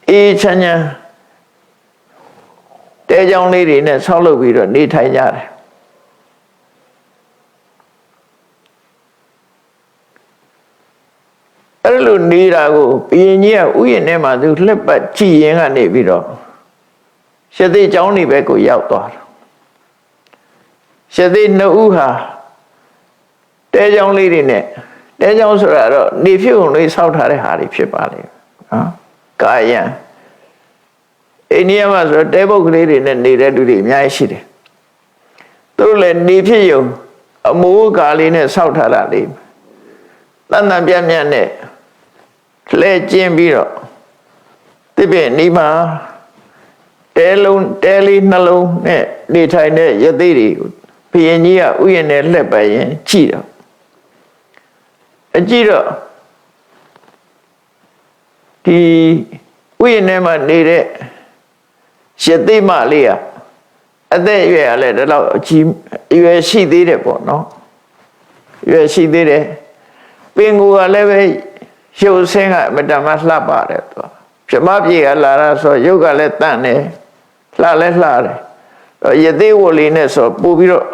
အေးချမ်းချမ်းတဲကြောင်လေးတွေနဲ့ဆောက်လုပ်ပြီးတော့နေထိုင်ကြတယ် အဲ့လိုနေတာကိုဘုရင်ကြီးကဥယျာဉ်ထဲမှာသူလှက်ပတ်ကြည့်ရင်ကနေပြီးတော့ရှစ်သိကျောင်းနေဘက်ကိုရောက်သွားတယ်ရှစ်သိနှစ်ဦးဟာတဲကျောင်းလေးတွေနဲ့တဲကျောင်းဆိုတာတော့နေဖြစ်ုံလေးဆောက်ထားတဲ့ဟာတွေဖြစ်ပါလေနော်ကာယံအိန္ဒိယမှာဆိုတော့တဲပုတ်ကလေးတွေနဲ့နေတဲ့လူတွေအများကြီးရှိတယ်သူတို့လည်းနေဖြစ်ုံအမိုးကာလေးနဲ့ဆောက်ထားတာလေးတန်တန်ပြတ်ပြတ်နဲ့လဲကျင်းပြီးတော့တိပြည့်နီးမှာတဲလေးနှလုံးနဲ့နေထိုင်တဲ့ယသိတွေကိုဘုရင်ကြီးကဥယျာဉ်နဲ့လှက်ပတ်ရင်ကြည့်တော့အကြည့်တော့ဒီဥယျာဉ်ထဲမှာနေတဲ့ယသိမလေးကအသက်အရွယ်ကလည်းဒီလောက်အကြီးအရွယ်ရှိသေးတယ်ပေါ့နော်အရွယ်ရှိသေးတယ်ပင်ကိုယ်ကလည်းပဲရုပ်ဆင်းကအမတမလှပတယ်သူပြမပြေကလာတာဆိုရုပ်ကလည်းတန့်တယ်လှလည်းလှတယ်ယသိဝလေးနဲ့ဆိုပို့ပြီးတော့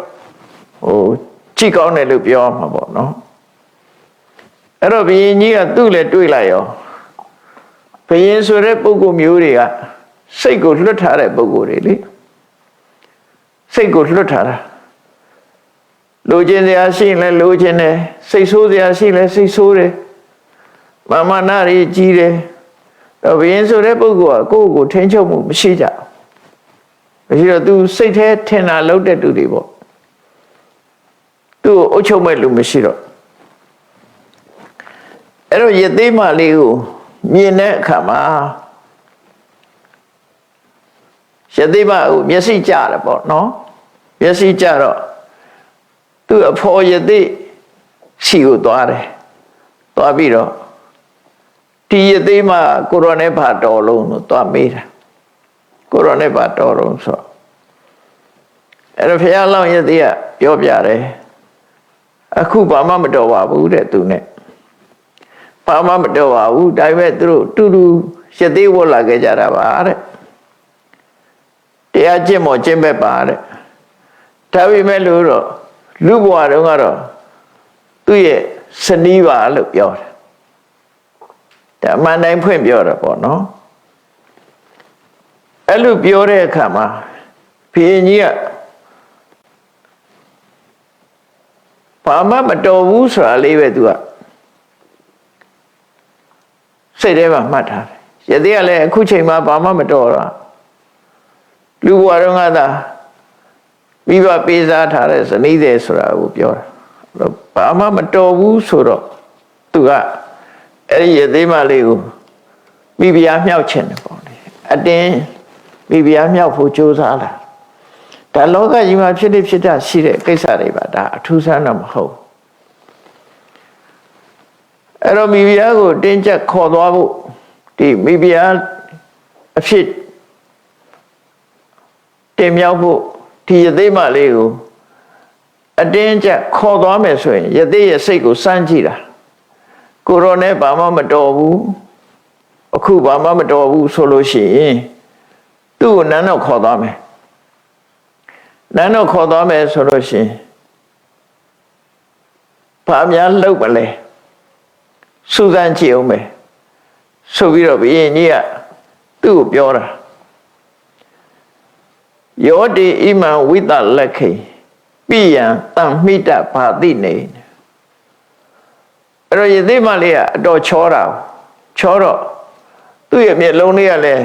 ကြည့်ကောင်းတယ်လို့ပြောမှာပေါ့နော်အဲ့တော့ဘုရင်ကြီးကသူ့လည်းတွေးလိုက်ရောဘုရင်ဆိုတဲ့ပုဂ္ဂိုလ်မျိုးတွေကစိတ်ကိုလွတ်ထားတဲ့ပုဂ္ဂိုလ်တွေလေစိတ်ကိုလွတ်ထားတာလိုချင်စရာရှိရင်လည်းလိုချင်တယ်စိတ်ဆိုးစရာရှိရင်လည်းစိတ်ဆိုးတယ်မာနတွေကြီးတယ်တော့ဘုရင်ဆိုတဲ့ပုဂ္ဂိုလ်ကကိုယ့်ကိုထိန်းချုပ်မှုမရှိကြမရှိတော့သူစိတ်แท้ထင်တာလုပ်တဲ့သူတွေပေါ့သူ့ကိုအုပ်ချုပ်မဲ့လူမရှိတော့အဲ့တော့ယသိမလေးကိုမြင်တဲ့အခါမှာယသိမကိုမျက်စိကျတယ်ပေါ့နော်မျက်စိကျတော့သူ့အဖော်ယသိစီကိုသွားတယ်သွားပြီးတော့ဒီယသိမကိုရောနဲ့ဘာတော်လုံးလို့သွားမေးတာကိုရောနဲ့ဘာတော်လုံးဆိုအဲ့တော့ဘုရားလောင်းယသိကပြောပြတယ်အခုဘာမှမတော်ပါဘူးတဲ့သူနဲ့ဘာမှမတော်ပါဘူးဒါပေမဲ့သူတို့တူတူယသိဝတ်လာခဲ့ကြတာပါတဲ့တရားကျင့်မောကျင့်ဘက်ပါတဲ့ဒါပေမဲ့လို့တော့လူဘဝတုန်းကတော့သူ့ရဲ့စနီးပါလို့ပြောတယ်ဒါအမှန်တိုင်းဖွင့်ပြောတာပေါ့နော်အဲ့လိုပြောတဲ့အခါမှာဘုရင်ကြီးကဘာမှမတော်ဘူးဆိုတာလေးပဲသူကစိတ်ထဲမှာမှတ်ထားတယ်ယသိကလည်းအခုချိန်မှာဘာမှမတော်တာလူဘဝတုန်းကသာမိဘပေးစားထားတဲ့ဇနီးတယ်ဆိုတာကိုပြောတာဘာမှမတော်ဘူးဆိုတော့သူကအဲ့ဒီယသိမလေးကိုမိဖုရားမြောက်ခြင်းတယ်ပေါ့လေအတင်းမိဖုရားမြောက်ဖို့ကြိုးစားလာဒါလောကကြီးမှာဖြစ်နေဖြစ်တာရှိတဲ့ကိစ္စတွေပါဒါအထူးဆန်းတော့မဟုတ်အဲ့တော့မိဖုရားကိုတင်းကျပ်ခေါ်သွားဖို့ဒီမိဖုရားအဖြစ်တင်မြောက်ဖို့ဒီယသိမလေးကိုအတင်းကျပ်ခေါ်သွားမယ်ဆိုရင်ယသိရဲ့စိတ်ကိုစမ်းကြည့်တာကိုရောနဲ့ဘာမှမတော်ဘူးအခုဘာမှမတော်ဘူးဆိုလို့ရှိရင်သူ့ကိုနန်းတော့ခေါ်သွားမယ်နန်းတော့ခေါ်သွားမယ်ဆိုလို့ရှိရင်ဘာများလှုပ်မလဲစူးစမ်းကြည့်အောင်မယ်ဆိုပြီးတော့ဘုရင်ကြီးကသူ့ကိုပြောတာယောတိဣမံဝိတလက်ခိပိယံတံမိတဘာတိနေအဲ့တော့ယသိမလေးကအတော်ချောတာချောတော့သူ့ရဲ့မျက်လုံးလေးကလည်း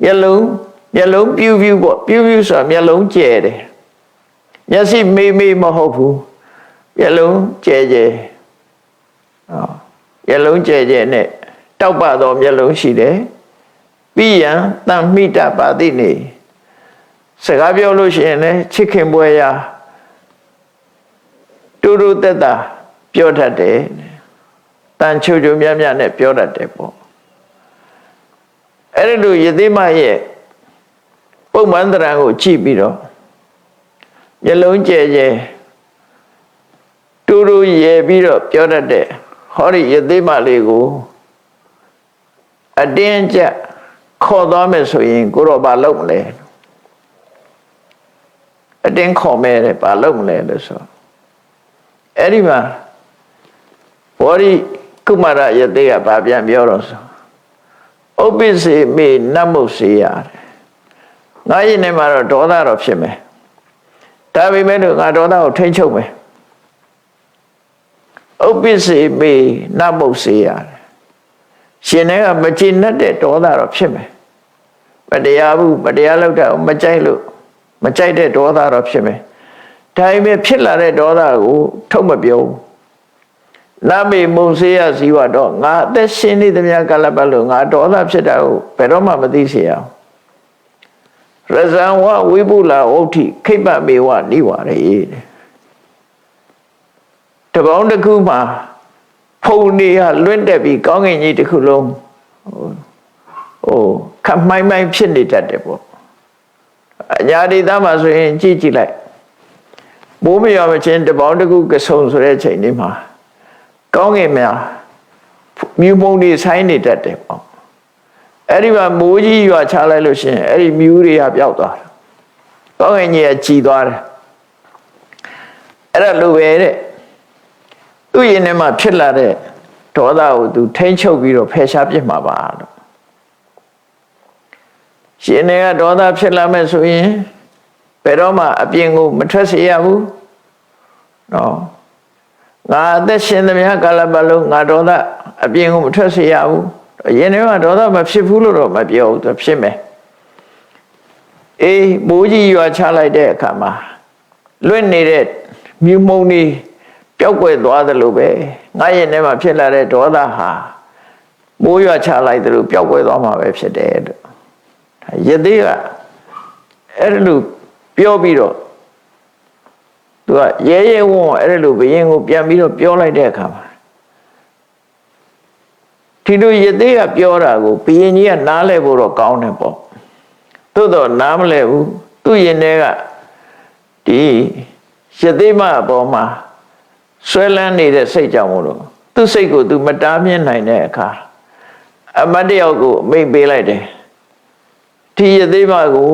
မျက်လုံးပြူးပေါ့ပြူးဆိုတာမျက်လုံးကျဲတယ်မျက်စိမေးမဟုတ်ဘူးမျက်လုံးကျဲမျက်လုံးကျဲနဲ့တောက်ပသောမျက်လုံးရှိတယ်ပိယံတံမိတဘာတိနေစကားပြောလို့ရှိရင်လည်းချစ်ခင်ပွဲရာတူတူတက်တာပြောတတ်တယ်တန်ချိုချိုမြတ်မြတ်နဲ့ပြောတတ်တယ်ပေါ့အဲ့ဒီလိုယသိမရဲ့ပုံမှန်တရံကိုကြည့်ပြီးတော့မျက်လုံးကျဲတူတူရဲပြီးတော့ပြောတတ်တဲ့ဟောဒီယသိမလေးကိုအတင်းကျပ်ခေါ်သွားမယ်ဆိုရင်ကိုတော့ဘာလုပ်မလဲအတင်းခေါ်မယ်တဲ့ဘာလုပ်မလဲလို့ဆိုအဲ့ဒီမှာဘောရီ ကုမာရယသိကဘာပြန်ပြောတော့ဆိုဥပ္ပစ္စေမေနတ်မုတ်စေရတယ်ငါရင်ထဲမှာတော့ဒေါသတော့ဖြစ်မယ်ဒါပေမဲ့လို့ငါဒေါသကိုထိန်းချုပ်မယ်ဥပ္ပစ္စေမေနတ်မုတ်စေရတယ်ရှင်ထဲကမကျေနပ်တဲ့ဒေါသတော့ဖြစ်မယ်မတရားဘူးမတရားလုပ်တာမကြိုက်လို့မကြိုက်တဲ့ဒေါသတော့ဖြစ်မယ်ဒါပေမဲ့ဖြစ်လာတဲ့ဒေါသကိုထုတ်မပြောဘူးနမေမုံစေရဇီဝတော့ငါအသက်ရှင်နေသမျှကာလပတ်လို့ငါဒေါသဖြစ်တာကိုဘယ်တော့မှမသိစေရအောင်ရဇံဝဝိပုလာဩဋ္ဌိခိပ္ပမေဝနိဝရေတပေါင်းတစ်ခုမှာဖုန်နေရလွင့်တက်ပြီးကောင်းကင်ကြီးတစ်ခုလုံးခမိုင်းမိုင်းဖြစ်နေတတ်တယ်ပေါ့အညာဒေသမှာဆိုရင်ကြည့်လိုက်မိုးမရွာမချင်းတပေါင်းတစ်ခုကဆုံဆိုတဲ့ချိန်လေးမှာကောင်းကင်များမြူမုံတွေဆိုင်းနေတတ်တယ်ပေါ့အဲ့ဒီမှာမိုးကြီးရွာချလိုက်လို့ရှိရင်အဲ့ဒီမြူတွေကပျောက်သွားတယ်ကောင်းကင်ကြီးကကြည်သွားတယ်အဲ့ဒါလိုပဲတဲ့သူ့ရင်ထဲမှာဖြစ်လာတဲ့ဒေါသကိုသူထိန်းချုပ်ပြီးတော့ဖယ်ရှားပြစ်မှာပါလို့ရှင်တွေကဒေါသဖြစ်လာမဲ့ဆိုရင်ဘယ်တော့မှအပြင်ကိုမထွက်စေရဘူးနော်ငါအသက်ရှင်သမျှကာလပတ်လုံးငါဒေါသအပြင်ကိုမထွက်စေရဘူးရင်ထဲမှာဒေါသမဖြစ်ဘူးလို့တော့မပြောဘူးသူဖြစ်မယ်အေးမိုးကြီးရွာချလိုက်တဲ့အခါမှာလွင့်နေတဲ့မြူမုံတွေပျောက်ကွယ်သွားတယ်လို့ပဲငါရင်ထဲမှာဖြစ်လာတဲ့ဒေါသဟာမိုးရွာချလိုက်တယ်လို့ပျောက်ကွယ်သွားမှာပဲဖြစ်တယ်လို့ယသိကအဲ့လိုပြောပြီးတော့သူကရဲရဲဝံ့အဲ့လိုဘယင်ကိုပြန်ပြီးတော့ပြောလိုက်တဲ့အခါမှာဒီလိုယသိကပြောတာကိုဘယင်ကြီးကနားလဲဖို့တော့ကောင်းတယ်ပေါ့သို့တော့နားမလဲဘူးသူ့ရင်ထဲကဒီယသိမအပေါ်မှာဆွဲလန်းနေတဲ့စိတ်ကြောင့်မို့လို့သူ့စိတ်ကိုသူမတားမြင်နိုင်တဲ့အခါအမတ်တယောက်ကိုမိတ်ပေးလိုက်တယ်ဒီယသိမကို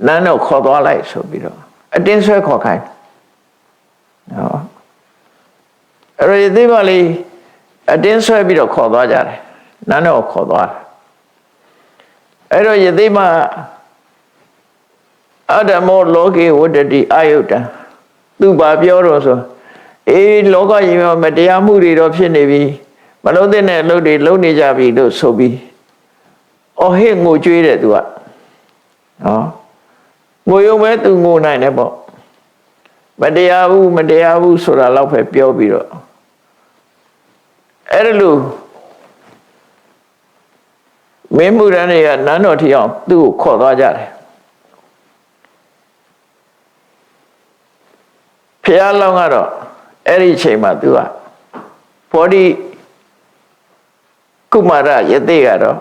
နန်းတော့ခေါ်သွားလိုက်ဆိုပြီးတော့အတင်းဆွဲခေါ်ခိုင်းနော်အဲ့ဒီယသိမလေးအတင်းဆွဲပြီးတော့ခေါ်သွားကြတယ်နန်းတော့ခေါ်သွားတယ်အဲ့တော့ယသိမအဓမ္မောလောကေဝတ္တိအာယုတ္တသူဘာပြောတော့ဆိုအေးလောကကြီးမှာမတရားမှုတွေတော့ဖြစ်နေပြီမလုံးတဲ့အလုပ်တွေလုပ်နေကြပြီလို့ဆိုပြီးအော်ဟဲ့ငိုကြွေးတယ်သူကနော်ငိုရုံပဲသူငိုနိုင်တယ်ပေါ့မတရားဘူးဆိုတာတော့ပဲပြောပြီးတော့အဲ့လိုမင်းမှုရန်တွေကနန်းတော်ထီအောင်သူ့ကိုခေါ်သွားကြတယ်ဖះလောင်းကတော့အဲ့ဒီအချိန်မှာသူကဘောဓိကုမာရယသိကတော့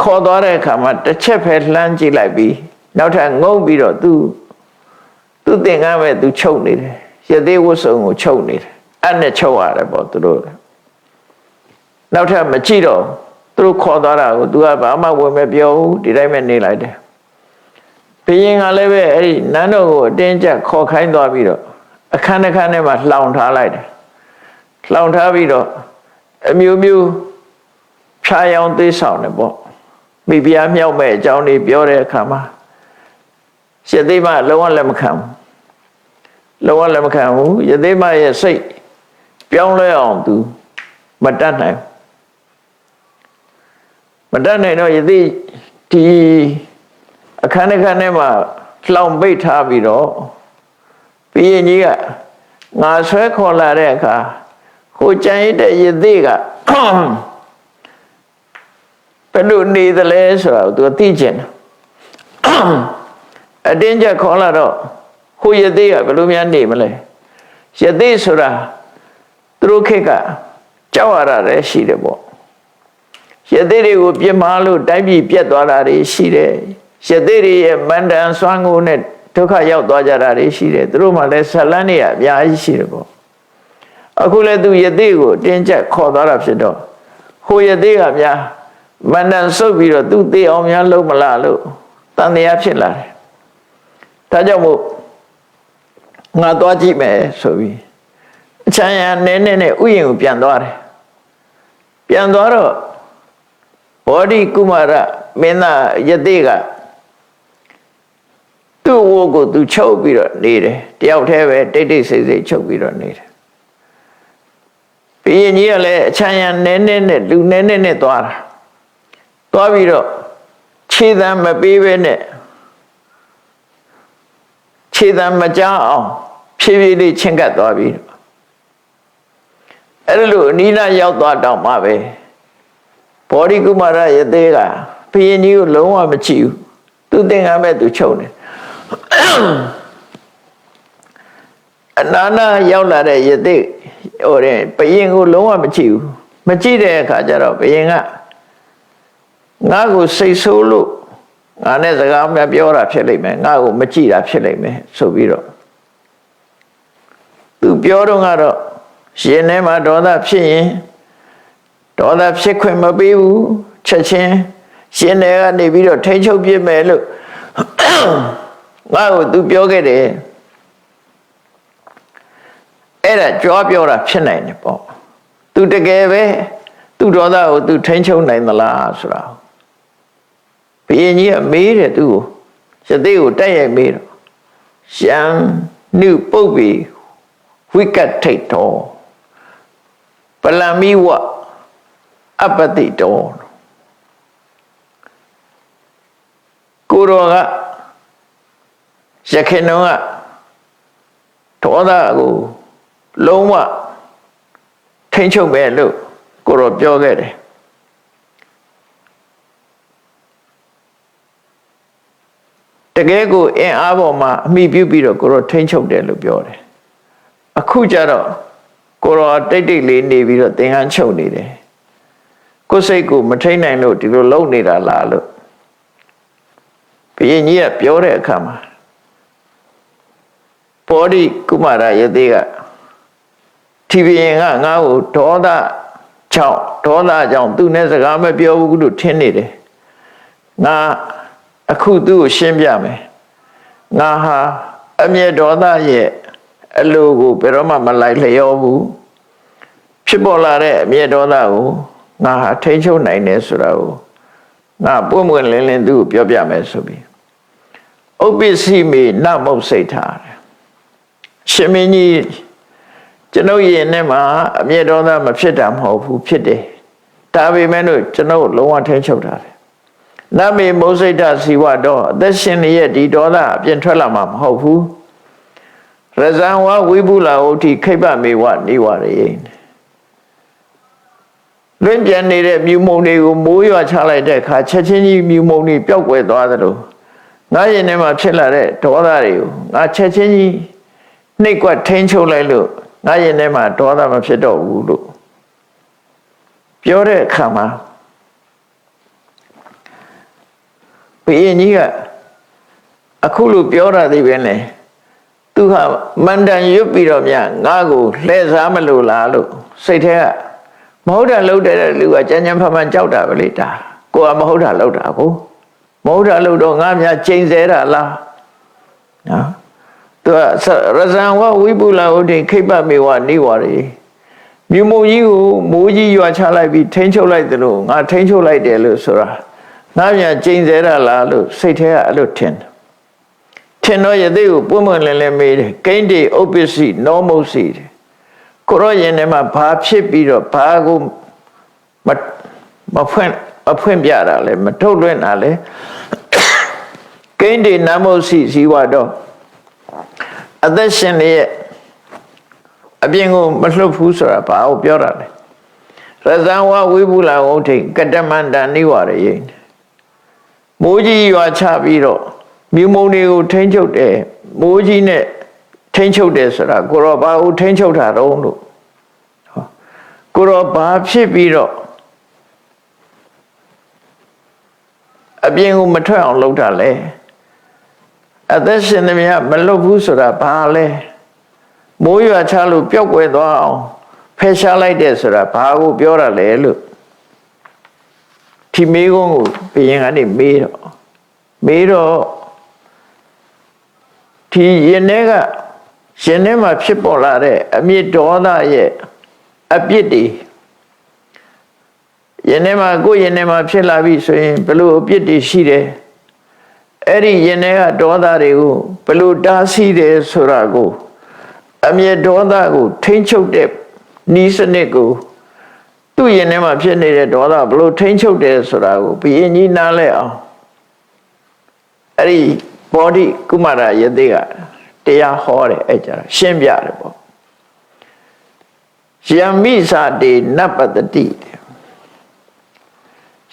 ခေါ်သွားတဲ့အခါမှာတစ်ချက်ပဲလှမ်းကြည့်လိုက်ပြီးနောက်ထပ်ငုံပြီးတော့သူသင်္ကန်းပဲသူချုပ်နေတယ်ယသိဝတ်စုံကိုချုပ်နေတယ်အဲ့နဲ့ချုပ်ရတယ်ပေါ့သူတို့နောက်ထပ်မကြည့်တော့သူတို့ခေါ်သွားတာကိုသူကဘာမှဝင်မပြောဘူးဒီတိုင်းပဲနေလိုက်တယ်ဘုရင်ကလည်းပဲအဲ့ဒီနန်းတော်ကိုအတင်းကျပ်ခေါ်ခိုင်းသွားပြီးတော့အခန်းတစ်ခန်းထဲမှာလှောင်ထားလိုက်တယ်လှောင်ထားပြီးတော့အမျိုးမျိုးဖြာရောင်သေးဆောင်တယ်ပေါ့မိဖုရားမြောက်မဲ့အကြောင်းတွေပြောတဲ့အခါမှာယသိမလုံးဝလက်မခံဘူးယသိမရဲ့စိတ်ပြောင်းလဲအောင်သူမတတ်နိုင်တော့ယသိဒီအခန်းတစ်ခန်းထဲမှာလှောင်ပိတ်ထားပြီးတော့ဘုရင်ကြီးကငါဆွဲခေါ်လာတဲ့အခါဟိုကြံရတဲ့ယသိကဘယ်လိုနေသလဲဆိုတာသူသိချင်တယ်အတင်းကျပ်ခေါ်လာတော့ဟိုယသိကဘယ်လိုများနေမလဲယသိဆိုတာသူတို့ခေတ်ကကြောက်ရတာလည်းရှိတယ်ပေါ့ယသိတွေကိုပြစ်မှားလို့တိုင်းပြည်ပြတ်သွားတာတွေရှိတယ်ယသိတွေရဲ့မန္တန်ဆွမ်းကိုနဲ့ဒုက္ခရောက်သွားကြတာတွေရှိတယ်သူတို့မှလည်းဇလန်းတွေအများကြီးရှိတယ်ပေါ့အခုလည်းသူယသိကိုတင်းကျပ်ခေါ်သွားတာဖြစ်တော့ဟိုယသိကများမန္တန်ဆုပ်ပြီးတော့သူသိအောင်များလုပ်မလားလို့တန်တရားဖြစ်လာတယ်ဒါကြောင့်မို့ငါသွားကြည့်မယ်ဆိုပြီးအ အချမ်းရနဲနဲနဲ့ဥယျာဉ်ကိုပြန်သွားတယ်ပြန်သွားတော့ဘောဓိကုမာရမင်းသားယသိကသူ့ဝိုးကိုသူချုပ်ပြီးတော့နေတယ်တယောက်တည်းပဲတိတ်တိတ်ဆိတ်ဆိတ်ချုပ်ပြီးတော့နေတယ်ဘုရင်ကြီးကလည်းအချမ်းရနဲနဲနဲ့လူနဲနဲနဲ့သွားတာသွားပြီးတော့ခြေသံမပေးဘဲနဲ့ခြေသံမကြားအောင်ဖြည်းဖြည်းလေးချင်းကပ်သွားပြီးအဲ့လိုအနိနာရောက်သွားတော့မှပဲဘောဓိကုမာရယသိကဘုရင်ကြီးကိုလုံးဝမကြည့်ဘူးသူသင်္ကန်းမဲ့သူချုပ်နေအနာနာရောက်လာတဲ့ယသိဟိုတဲ့ဘုရင်ကိုလုံးဝမကြည့်ဘူးမကြည့်တဲ့အခါကျတော့ဘုရင်ကငါ့ကိုစိတ်ဆိုးလို့ငါနဲ့စကားများပြောတာဖြစ်လိမ့်မယ်ငါ့ကိုမကြည့်တာဖြစ်လိမ့်မယ်ဆိုပြီးတော့သူပြောတော့ကတော့ရှင်ထဲမှာဒေါသဖြစ်ရင်ဒေါသဖြစ်ခွင့်မပေးဘူးချက်ချင်းရှင်ထဲကနေပြီးတော့ထိန်းချုပ်ပြစ်မယ်လို့ငါ့ကိုသူပြောခဲ့တယ်အဲ့ဒါကြွားပြောတာဖြစ်နိုင်တယ်ပေါ့သူတကယ်ပဲသူဒေါသကိုသူထိန်းချုပ်နိုင်သလားဆိုတာဘုရင်ကြီးကမေးတယ်သူ့ကိုယသိကိုတက်ရိုက်မေးတော့ရှံနုပုပ်ပြီးဝိကတ်ထိတ်တော်ပလံမိဝအပတိတော်ကိုရောကရခင်တော်ကဒေါသကိုလုံးဝထိန်းချုပ်မယ်လို့ကိုရောပြောခဲ့တယ်တကယ်ကိုအင်အားပေါ်မှာအမိပြုပြီးတော့ကိုရောထိန်းချုပ်တယ်လို့ပြောတယ်အခုကျတော့ကိုရောတိတ်တိတ်လေးနေပြီးတော့သင်္ကန်းချုပ်နေတယ်ကိုယ်စိတ်ကိုမထိန်းနိုင်လို့ဒီလိုလုံနေတာလားလို့ဘုရင်ကြီးကပြောတဲ့အခါမှာဘောဓိကုမာရယသိကဒီဘုရင်ကငါ့ကိုဒေါသကြောင့်သူနဲ့စကားမပြောဘူးလို့ထင်နေတယ်ငါအခုသူ့ကိုရှင်းပြမယ်ငါဟာအမျက်ဒေါသရဲ့အလိုကိုဘယ်တော့မှမလိုက်လျောဘူးဖြစ်ပေါ်လာတဲ့အမျက်ဒေါသကိုငါဟာထိန်းချုပ်နိုင်တယ်ဆိုတာကိုငါပွင့်ပွင့်လင်းလင်းသူ့ကိုပြောပြမယ်ဆိုပြီးဥပ္ပစ္စည်းမေနမုတ်စိတ်ထားတယ်ရှင်မင်းကြီးကျွန်ုပ်ရင်ထဲမှာအမျက်ဒေါသမဖြစ်တာမဟုတ်ဘူးဖြစ်တယ်ဒါပေမဲ့လို့ကျွန်ုပ်လုံးဝထိန်းချုပ်ထားတယ်နမေမုတ်စိတ်ဓာစီဝတော့အသက်ရှင်ရဲ့ဒီဒေါသအပြင်ထွက်လာမှာမဟုတ်ဘူးရဇံဝဝိပုလာဥထိခိဗ္ဗမေဝနိဝရေလွင့်ပြန်နေတဲ့မြူမုံတွေကိုမိုးရွာချလိုက်တဲ့အခါချက်ချင်းကြီးမြူမုံတွေပျောက်ကွယ်သွားသလိုငါရင်ထဲမှာဖြစ်လာတဲ့ဒေါသတွေကိုငါချက်ချင်းကြီးနှိပ်ကွက်ထိန်းချုပ်လိုက်လို့ငါရင်ထဲမှာဒေါသမဖြစ်တော့ဘူးလို့ပြောတဲ့အခါမှာဘုရင်ကြီးကအခုလိုပြောတာသိပဲနဲ့သူဟာမန္တန်ရွတ်ပြီးတော့မြငါ့ကိုလှည့်စားမလို့လားလို့စိတ်ထဲကမဟုတ်တာလုပ်တဲ့လူကကြမ်းကြမ်းဖန်ဖန်ကြောက်တာပဲလေဒါကိုကမဟုတ်တာလုပ်တာကိုမဟုတ်တာလုပ်တော့ငါများချိန်ဆတာလားနော်သူကရဇံဝဝိပုလဥဒိခိဗ္ဗမေဝနိဝရေမြုံမုံကြီးကိုမိုးကြီးရွာချလိုက်ပြီးထိန်းချုပ်လိုက်တယ်လို့ငါထိန်းချုပ်လိုက်တယ်လို့ဆိုတာငါများချိန်ဆတာလားလို့စိတ်ထဲကအဲ့လိုထင်တော့ယသိကိုပွင့်ပွင့်လင်းလင်းမေးတယ်ကိန်းတိဥပ္ပစ္စည်းနောမုတ်စီကိုရောရင်ထဲမှာဘာဖြစ်ပြီးတော့ဘာကိုမဖွင့်ပြတာလဲမထုတ်လွှင့်တာလဲကိန်းတိနမုတ်စီဇီဝတော့အသက်ရှင်ရဲ့အပြင်ကိုမလှုပ်ဘူးဆိုတာဘာကိုပြောတာလဲရဇံဝဝိပုလဝုဋ္ဌိကတမန္တနိဝရယေမိုးကြီးရွာချပြီးတော့မြူမုံတွေကိုထိန်းချုပ်တယ်မိုးကြီးနဲ့ထိန်းချုပ်တယ်ဆိုတာကိုရောဘာကိုထိန်းချုပ်တာတော့လို့ကိုရောဘာဖြစ်ပြီးတော့အပြင်ကိုမထွက်အောင်လုပ်တာလဲအသက်ရှင်နေမြမလွတ်ဘူးဆိုတာဘာလဲမိုးရွာချလို့ပျောက်ကွယ်သွားအောင်ဖယ်ရှားလိုက်တယ်ဆိုတာဘာကိုပြောတာလဲလို့ဒီမေးခွန်းကိုဘုရင်ကနေမေးတော့ဒီရင်ထဲက ရှင်ထဲမှာဖြစ်ပေါ်လာတဲ့အမြင့်ဒေါသရဲ့အပြစ်တွေရင်ထဲမှာကိုယ်ရင်ထဲမှာဖြစ်လာပြီဆိုရင်ဘယ်လိုအပြစ်တွေရှိတယ်အဲ့ဒီရင်ထဲကဒေါသတွေကိုဘယ်လိုတားဆီးတယ်ဆိုတာကိုအမြင့်ဒေါသကိုထိန်းချုပ်တဲ့ဤစနစ်ကိုသူ့ရင်ထဲမှာဖြစ်နေတဲ့ဒေါသဘယ်လိုထိန်းချုပ်တယ်ဆိုတာကိုဘုရင်ကြီးနားလဲအောင်အဲ့ဒီဘောဓိကုမာရယသိကတရားဟောတယ်အဲ့ကြတာရှင်းပြတယ်ပေါ့ယမိစာတေနပတတိ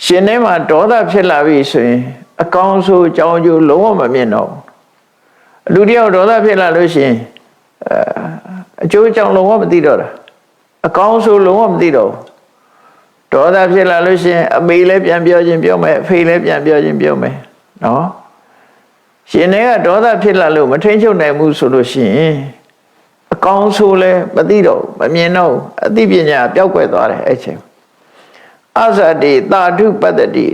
ရှင်ထဲမှာဒေါသဖြစ်လာပြီဆိုရင်အကောင်းဆုံးအကြောင်းကျိုးလုံးဝမမြင်တော့လူတယောက်ဒေါသဖြစ်လာလို့ရှိရင်အကျိုးအကြောင်းလုံးဝမသိတော့တာအကောင်းဆုံးလုံးဝမသိတော့ဒေါသဖြစ်လာလို့ရှိရင်အမေလည်းပြန်ပြောခြင်းပြောမယ်အဖေလည်းပြန်ပြောခြင်းပြောမယ်နော်ရှင်တွေကဒေါသဖြစ်လာလို့မထိန်ချုပ်နိုင်ဘူးဆိုလို့ရှိရင်အကောင်းဆုံးလည်းမသိတော့မမြင်တော့အသိပညာပျောက်ကွယ်သွားတယ်အဲ့ချိန်အဇာတိတာဓုပတ္တိ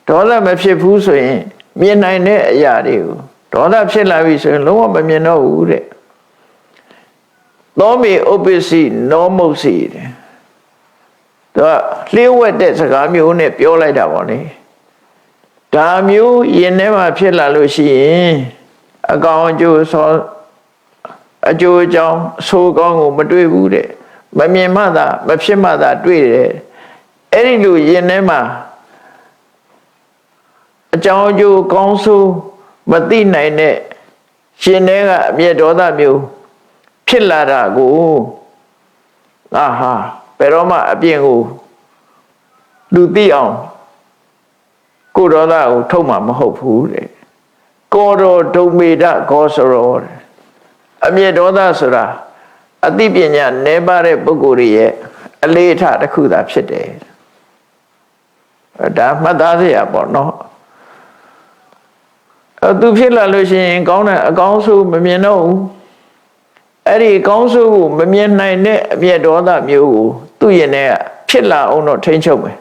ဒေါသမဖြစ်ဘူးဆိုရင်မြင်နိုင်တဲ့အရာတွေကိုဒေါသဖြစ်လာပြီဆိုရင်လုံးဝမမြင်တော့ဘူးတဲ့သောမေဥပ္ပစီနောမုတ်စီတဲ့သူကလျှို့ဝှက်တဲ့စကားမျိုးနဲ့ပြောလိုက်တာပေါ့လေဒါမျိုးယင်ထဲမှာဖြစ်လာလို့ရှိရင်အကောင်အကျိုးဆောအကျိုးအကြောင်းဆိုးကောင်းကိုမတွေ့ဘူးတဲ့မမြင်မှသာမဖြစ်မှသာတွေ့တယ်အဲ့ဒီလိုယင်ထဲမှာအကြောင်းအကျိုးကောင်းဆိုးမသိနိုင်တဲ့ရှင်ထဲကအမျက်ဒေါသမျိုးဖြစ်လာတာကိုအာဟာဘယ်တော့မှအပြင်ကိုလူသိအောင်ကိုဒေါသကိုထုတ်မှာမဟုတ်ဘူးတဲ့ကောတော်ဒုံမေဒကောစရောတဲ့အမျက်ဒေါသဆိုတာအသိပညာနည်းပါးတဲ့ပုဂ္ဂိုလ်ရဲ့အလေးအထားတစ်ခုသာဖြစ်တယ်ဒါမှတ်သားစရာပေါ့နော်သူဖြစ်လာလို့ရှိရင်ကောင်းတဲ့အကောင်းဆုံးမမြင်တော့ဘူးအဲ့ဒီအကောင်းဆုံးကိုမမြင်နိုင်တဲ့အမျက်ဒေါသမျိုးကိုသူ့ရင်ထဲကဖြစ်လာအောင်တော့ထိန်းချုပ်မယ်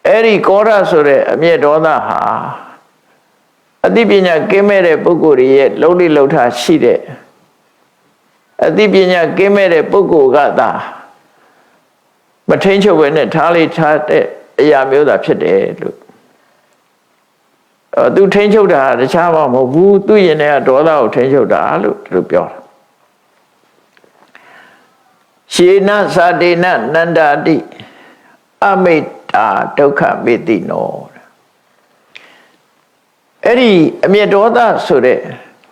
အဲ့ဒီကောရဆိုတဲ့အမျက်ဒေါသဟာအသိပညာကင်းမဲ့တဲ့ပုဂ္ဂိုလ်ရဲ့လုံးလိလှုပ်ထားရှိတဲ့အသိပညာကင်းမဲ့တဲ့ပုဂ္ဂိုလ်ကသာမထိန်းချုပ်ဘဲနဲ့ထားလိုက်ထားတဲ့အရာမျိုးသာဖြစ်တယ်လို့သူထိန်းချုပ်တာတခြားမှမဟုတ်ဘူးသူ့ရင်ထဲကဒေါသကိုထိန်းချုပ်တာလို့သူပြောတာရှေနသာတေနနန္တာတိအမိတ္တာဒုက္ခမေတိနောအဲ့ဒီအမျက်ဒေါသဆိုတဲ့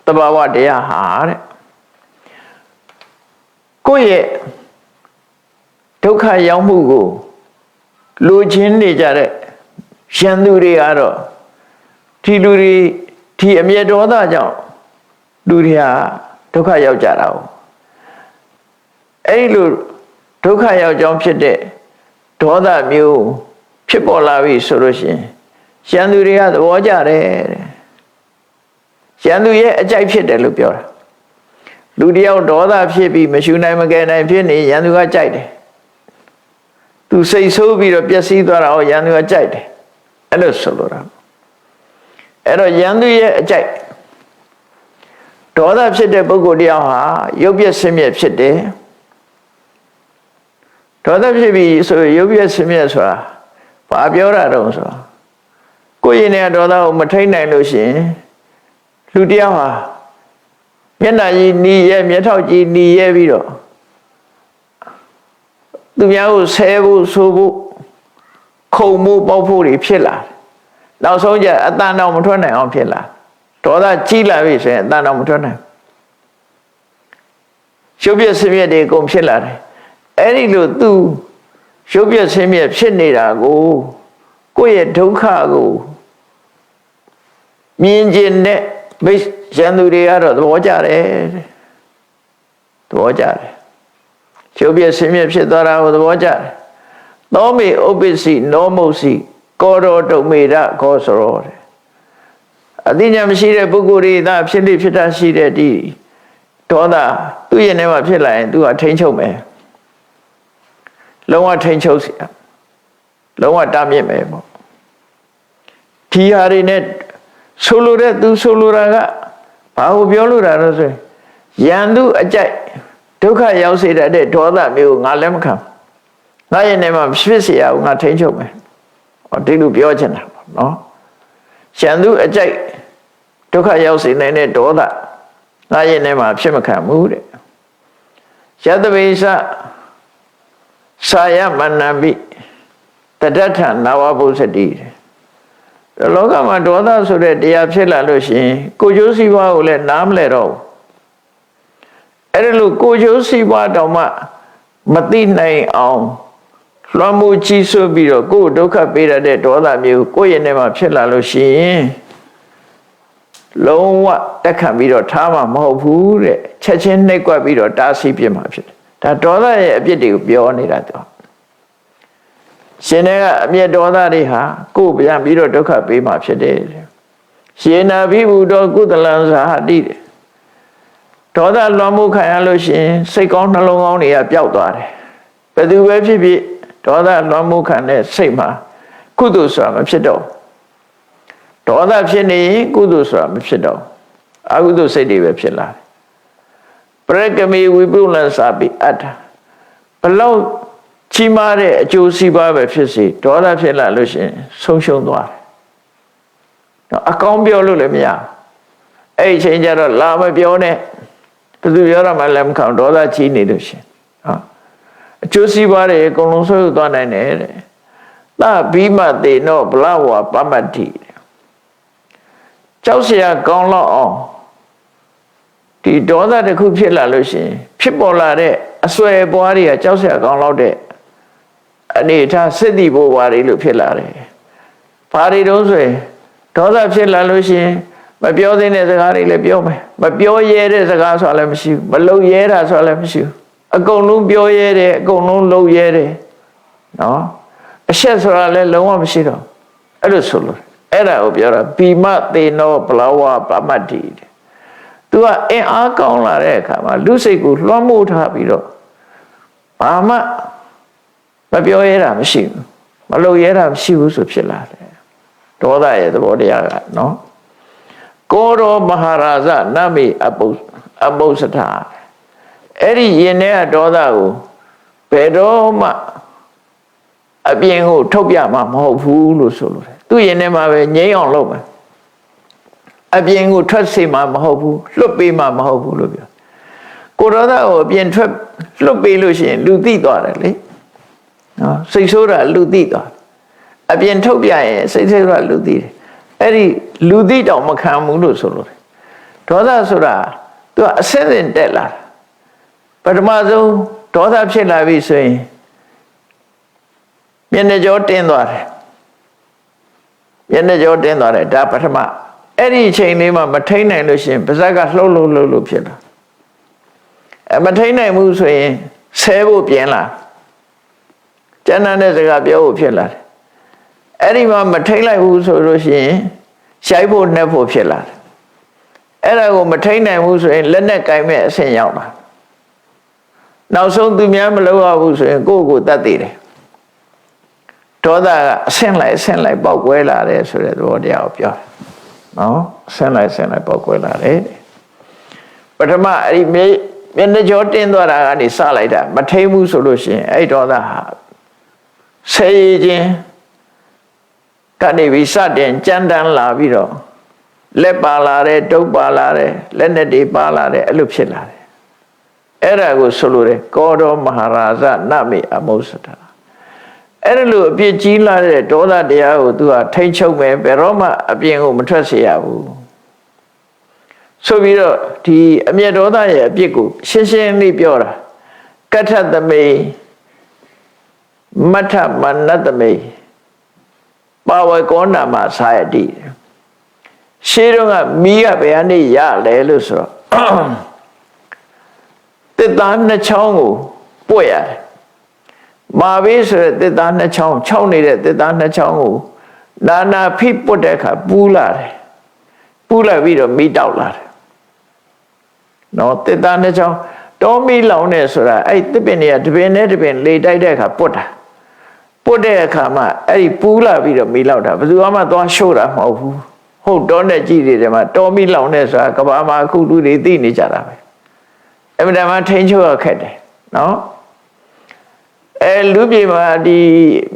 သဘာဝတရားဟာတဲ့ကိုယ့်ရဲ့ဒုက္ခရောက်မှုကိုလူချင်းနေကြတဲ့ရန်သူတွေကတော့ဒီလူတွေဒီအမျက်ဒေါသကြောင့်လူတွေဟာဒုက္ခရောက်ကြတာ哦အဲ့ဒီလိုဒုက္ခရောက်ကြောင်းဖြစ်တဲ့ဒေါသမျိုးဖြစ်ပေါ်လာပြီဆိုလို့ရှိရင်ရန်သူတွေကသဘောကျတယ်တဲ့ရန်သူရဲ့အကြိုက်ဖြစ်တယ်လို့ပြောတာလူတယောက်ဒေါသဖြစ်ပြီးမရှုနိုင်မကယ်နိုင်ဖြစ်နေရန်သူကကြိုက်တယ်သူစိတ်ဆိုးပြီးတော့ပျက်စီးသွားတာဟောရန်သူကကြိုက်တယ်အဲ့လိုဆိုလိုတာအဲ့တော့ရန်သူရဲ့အကြိုက်ဒေါသဖြစ်တဲ့ပုဂ္ဂိုလ်တယောက်ဟာရုပ်ပျက်ဆင်းရဲဖြစ်တယ်ဒေါသဖြစ်ပြီးဆိုရုပ်ပျက်ဆင်းရဲဆိုတာဘာပြောတာတုံးဆိုကိုယ်ရင်ထဲဒေါသကိုမထိန်နိုင်လို့ရှိရင်လူတယောက်ဟာမျက်နှာကြီးနီးရဲမျက်ထောက်ကြီးနီးရဲပြီးတော့သူများကိုဆဲဖို့ဆိုဖို့ခုံမှုပေါက်ဖို့တွေဖြစ်လာနောက်ဆုံးကျအတန်တော်မထွက်နိုင်အောင်ဖြစ်လာဒေါသကြီးလာပြီဆိုရင်အတန်တော်မထွက်နိုင်ရုပ်ပျက်ဆင်းရဲတွေအကုန်ဖြစ်လာတယ်အဲ့ဒီလိုသူရုပ်ပျက်ဆင်းရဲဖြစ်နေတာကိုကိုယ့်ရဲ့ဒုက္ခကိုမြင်ကျင်တဲ့မိတ်ရန်သူတွေကတော့သဘောကျတယ်သဘောကျတယ်ရုပ်ပျက်ဆင်းရဲဖြစ်သွားတာကိုသဘောကျတယ်သောမေဥပ္ပစီနောမုတ်စီကောတော်ဒုံမေဒခောစရောအသိဉာဏ်မရှိတဲ့ပုဂ္ဂိုလ်တွေသာဖြစ်လိဖြစ်တာရှိတဲ့ဒီဒေါသသူ့ရင်ထဲမှာဖြစ်လာရင်သူကထိန်းချုပ်မယ်လုံးဝထိန်းချုပ်စီလုံးဝတားမြစ်မယ်ပေါ့ဒီဟာတွေနဲ့ဆိုလိုတဲ့သူဆိုလိုတာကဘာကိုပြောလို့တာလဲဆိုရင် ယံသူအကြိုက်ဒုက္ခရောက်စေတဲ့ဒေါသမျိုးငါလည်းမခံငါရဲ့နေမှာဖြစ်เสียအောင်ငါထိန်းချုပ်မယ်ဟောဒီလိုပြောချင်တာပေါ့နော်ယံသူအကြိုက်ဒုက္ခရောက်စေနိုင်တဲ့ဒေါသငါရဲ့နေမှာဖြစ်မခံဘူးတဲ့ယတပိစစာယမဏ္ဏပိတတ္ထနာဝဘုစတိလောကမှာဒေါသဆိုတဲ့တရားဖြစ်လာလို့ရှိရင်ကိုကျိုးစီးပွားကိုလည်းနားမလဲတော့အဲ့ဒါလို့ကိုကျိုးစီးပွားတောင်မှမသိနိုင်အောင်လွှမ်းမိုးကြီးစွပြီးတော့ကိုယ်ဒုက္ခပေးရတဲ့ဒေါသမျိုးကိုယ့်ရဲ့နေမှာဖြစ်လာလို့ရှိရင်လုံးဝတက်ခံပြီးတော့ထားမှာမဟုတ်ဘူးတဲ့ချက်ချင်းနှိပ်ကွက်ပြီးတော့တားဆီးပြမှာဖြစ်တယ်ဒါဒေါသရဲ့အပြစ်တွေကိုပြောနေတာတော့ရှင်တွေကအမျက်ဒေါသတွေဟာကိုယ်ပြန်ပြီးတော့ဒုက္ခပေးမှာဖြစ်တယ်ရှင်နာဘိဗုဒ္ဓကုသလံဇာတိဒေါသလွှမ်းမိုးခံရလို့ရှိရင်စိတ်ကောင်းနှလုံးကောင်းတွေကပျောက်သွားတယ်ဘယ်သူပဲဖြစ်ဖြစ်ဒေါသလွှမ်းမိုးခံတဲ့စိတ်မှာကုသိုလ်ဆိုတာမဖြစ်တော့ဒေါသဖြစ်နေရင်ကုသိုလ်ဆိုတာမဖြစ်တော့အကုသိုလ်စိတ်တွေပဲဖြစ်လာတယ်ပရကမေဝိပုလ္လစာပိအတ္ထဘလောက်ကြီးမားတဲ့အကျိုးစီးပွားပဲဖြစ်စေဒေါသဖြစ်လာလို့ရှိရင်ဆုံးရှုံးသွားတယ်နော်အကောင်းပြောလို့လည်းမရအဲ့ဒီအချိန်ကျတော့လာမပြောနဲ့ဘယ်သူပြောရမှလည်းမခံဒေါသကြီးနေလို့ရှိရင်နော်အကျိုးစီးပွားတွေအကုန်လုံးဆွဲသွားနိုင်တယ်တဲ့သဘိမတေနောဘလဝပမတ္တိကြောက်เสียကောင်းတော့အောင်ဒီဒေါသတစ်ခုဖြစ်လာလို့ရှိရင်ဖြစ်ပေါ်လာတဲ့အစွဲပွားတွေကကြောက်เสียကောင်းတော့တဲ့အနေထားစစ်တီဘိုးပွားတွေလို့ဖြစ်လာတယ်ဘာတွေတုံးဆိုရင်ဒေါသဖြစ်လာလို့ရှိရင်မပြောသင့်တဲ့စကားတွေလည်းပြောမယ်မပြောရဲတဲ့စကားဆိုတာလည်းမရှိဘူးမလုပ်ရဲတာဆိုတာလည်းမရှိဘူးအကုန်လုံးပြောရဲတယ်အကုန်လုံးလုပ်ရဲတယ်နော်အရှက်ဆိုတာလည်းလုံးဝမရှိတော့အဲ့လိုဆိုလို့အဲ့ဒါကိုပြောတာဘိမတေနောဘလဝပမတ္တိသူကအင်အားကောင်းလာတဲ့အခါမှာလူစိတ်ကိုလွှမ်းမိုးထားပြီးတော့ဘာမှမပြောရဲတာမရှိဘူးမလုပ်ရဲတာမရှိဘူးဆိုဖြစ်လာတယ်ဒေါသရဲ့သဘောတရားကနော်ကောရောမဟာရာဇနမေအပုစထအဲ့ဒီယင်တဲ့ဒေါသကိုဘယ်တော့မှအပြင်ကိုထုတ်ပြမှာမဟုတ်ဘူးလို့ဆိုလို့တယ်သူယင်ထဲမှာပဲငြိမ်းအောင်လုပ်မယ်အပြင်ကိုထွက်စေမှာမဟုတ်ဘူးလွတ်ပေးမှာမဟုတ်ဘူးလို့ပြောကိုဒေါသကိုအပြင်ထွက်လွတ်ပေးလို့ရှိရင်လူသိသွားတယ်လေနော်စိတ်ဆိုးတာလူသိသွားအပြင်ထုတ်ပြရင်စိတ်ဆိုးတာလူသိတယ်အဲ့ဒီလူသိတောင်မခံဘူးလို့ဆိုလို့တယ်ဒေါသဆိုတာသူကအဆင့်ဆင့်တက်လာပထမဆုံးဒေါသဖြစ်လာပြီဆိုရင်မျက်နှာကြောတင်းသွားတယ်မျက်နှာကြောတင်းသွားတယ်ဒါပထမအဲ့ဒီအချိန်လေးမှာမထိန်နိုင်လို့ရှိရင်ပါးစပ်ကလှုပ်လို့ဖြစ်တာမထိန်နိုင်ဘူးဆိုရင်ဆဲဖို့ပြင်လာကျန်တဲ့စကားပြောဖို့ဖြစ်လာတယ်အဲ့ဒီမှာမထိန်လိုက်ဘူးဆိုလို့ရှိရင်ရှိုက်ဖို့နှက်ဖို့ဖြစ်လာတယ်အဲ့ဒါကိုမထိန်နိုင်ဘူးဆိုရင်လက်နဲ့ကင်မဲ့အဆင့်ရောက်လာနောက်ဆုံးသူများမလုပ်ရဘူးဆိုရင်ကိုယ့်ကိုယ်တတ်သိတယ်ဒေါသကအဆင့်လိုက်ပေါက်ကွဲလာတယ်ဆိုတဲ့သဘောတရားကိုပြောတယ်နော်အဆင့်လိုက်ပေါက်ကွဲလာတယ်ပထမအဲ့ဒီမျက်နှာကြောတင်းသွားတာကနေစလိုက်တာမထိန်ဘူးဆိုလို့ရှိရင်အဲ့ဒေါသဟာဆဲရည်ချင်းကနေပြီးစတင်ကြမ်းတမ်းလာပြီးတော့လက်ပါလာတယ်တုပ်ပါလာတယ်လက်နဲ့တွေပါလာတယ်အဲ့လိုဖြစ်လာတယ်အဲ့ဒါကိုဆိုလိုတယ်ကောရောမဟာရာဇနမေအမုစတာအဲ့လိုအပြစ်ကြီးလာတဲ့ဒေါသတရားကိုသူကထိန်ချုပ်မယ်ဘယ်တော့မှအပြင်ကိုမထွက်စေရဘူးဆိုပြီးတော့ဒီအမျက်ဒေါသရဲ့အပြစ်ကိုရှင်းရှင်းလေးပြောတာကထသမေမထမနတမေပါဝေကောနာမသာယတိရှင်းတော့ကမီးကဘယ်ကနေရလဲလို့ဆိုတော့တစ်သားနှစ်ချောင်းကိုပွက်ရတယ်မာဘေးဆိုတဲ့တစ်သားနှစ်ချောင်းခြောက်နေတဲ့တစ်သားနှစ်ချောင်းကိုနာဖိပွတ်တဲ့အခါပူးလာတယ်ပူးလာပြီးတော့မီးတောက်လာတယ်နော်တစ်သားနှစ်ချောင်းတောမီးလောင်နေဆိုတာအဲ့တစ်ပင်တွေကတစ်ပင်နဲ့တစ်ပင်လေတိုက်တဲ့အခါပွတ်တာပွတ်တဲ့အခါမှာအဲ့ဒီပူးလာပြီးတော့မီးလောက်တာဘယ်သူမှသွားရှို့တာမဟုတ်ဘူးဟုတ်တောနဲ့ကြည့်နေတယ်မှာတောမီးလောင်နေဆိုတာကဘာမှာအခုလူတွေသိနေကြတာပဲ အမှန်တမ်းထိန်းချုပ်ရခက်တယ်နော်လူပြေမှာဒီ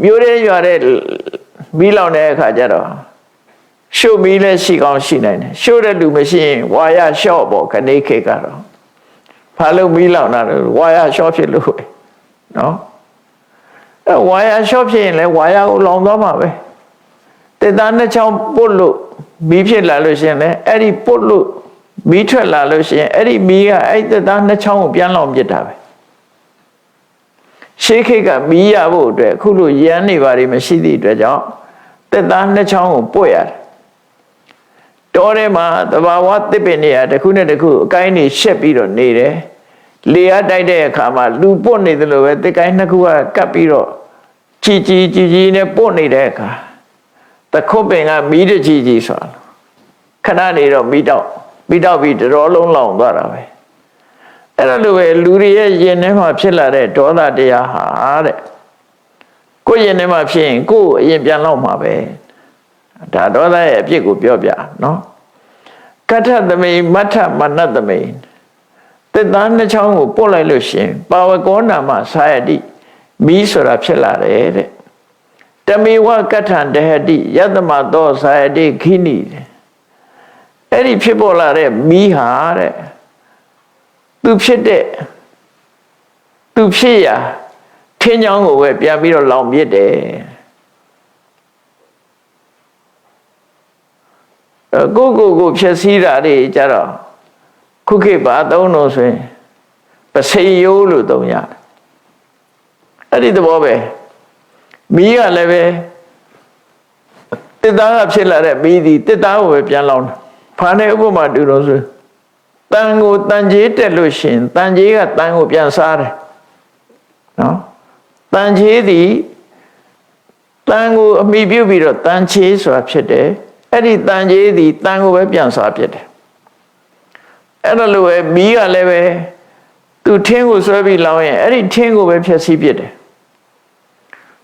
မျိုးရဲရွာတဲ့မီးလောင်တဲ့အခါကျတော့ရှို့မီးလည်းရှိကောင်းရှိနိုင်တယ်ရှို့တဲ့လူမရှိရင်ဝါရလျှော့ပေါ့ခဏခေတ်ကတော့ဘာလို့မီးလောင်တာလဲဝါရလျှော့ဖြစ်လို့ပဲနော်ဝါရလျှော့ဖြစ်ရင်လည်းဝါရကိုလောင်သွားမှာပဲတက်သားနှစ်ချောင်းပုတ်လို့မီးဖြစ်လာလို့ရှိရင်လည်းအဲ့ဒီပုတ်လို့မီးထွက်လာလို့ရှိရင်အဲ့ဒီမီးကအဲ့တက်သားနှစ်ချောင်းကိုပြန်လောင်ပြစ်တာပဲရှေးခေတ်ကမီးရဖို့အတွက်အခုလိုရမ်းနေပါလိမ့်မရှိသည့်အတွက်ကြောင့်တက်သားနှစ်ချောင်းကိုပွတ်ရတယ်တောထဲမှာသဘာဝသစ်ပင်တွေကတစ်ခုနဲ့တစ်ခုအကိုင်းတွေရှက်ပြီးတော့နေတယ်လေအားတိုက်တဲ့အခါမှာလူပွတ်နေတယ်လို့ပဲတစ်ကိုင်းနှစ်ခုကကပ်ပြီးတော့ကြီးနဲ့ပွတ်နေတဲ့အခါတခုတ်ပင်ကမီးတကြီးဆိုတာခဏနေတော့မီးတောက်ပြီးတော်လုံးလောင်သွားတာပဲအဲ့ဒါလိုပဲလူတွေရဲ့ယင်ထဲမှာဖြစ်လာတဲ့ဒေါသတရားဟာတဲ့ကိုယ်ယင်ထဲမှာဖြစ်ရင်ကိုယ်အရင်ပြန်လောက်မှာပဲဒါဒေါသရဲ့အဖြစ်ကိုပြောပြနော်ကထသမိမထမနတမိတက်သားနှစ်ချောင်းကိုပို့လိုက်လို့ရှင်ပါဝကောနာမသာယတိမီးဆိုတာဖြစ်လာတယ်တဲ့တမေဝကထံတဟတိယတမသောသာယတိခိနိအဲ့ဒီဖြစ်ပေါ်လာတဲ့မီးဟာတဲ့သူဖြစ်ရာထင်းချောင်းကိုပဲပြန်ပြီးတော့လောင်ပြစ်တယ်ကိုဖြစ်စည်းတာတွေကြတော့ခုခေတ်ပါသုံးလို့ဆိုရင်ပစိယိုးလို့သုံးရတယ်အဲ့ဒီသဘောပဲမီးကလည်းပဲတစ်သားကဖြစ်လာတဲ့မီးဒီတစ်သားကိုပဲပြန်လောင်တာဘာနဲ့ဥပမာတူလို့ဆိုတန်ကိုတန်ကြီးတက်လို့ရှင်တန်ကြီးကတန်ကိုပြန်စားတယ်နော်တန်ကြီးသည်တန်ကိုအမိပြုတ်ပြီးတော့တန်ချေးဆိုတာဖြစ်တယ်အဲ့ဒီတန်ကြီးသည်တန်ကိုပဲပြန်စားဖြစ်တယ်အဲ့ဒါလိုပဲမီးကလည်းပဲသူထင်းကိုဆွဲပြီးလောင်းရင်အဲ့ဒီထင်းကိုပဲဖျက်ဆီးပြစ်တယ်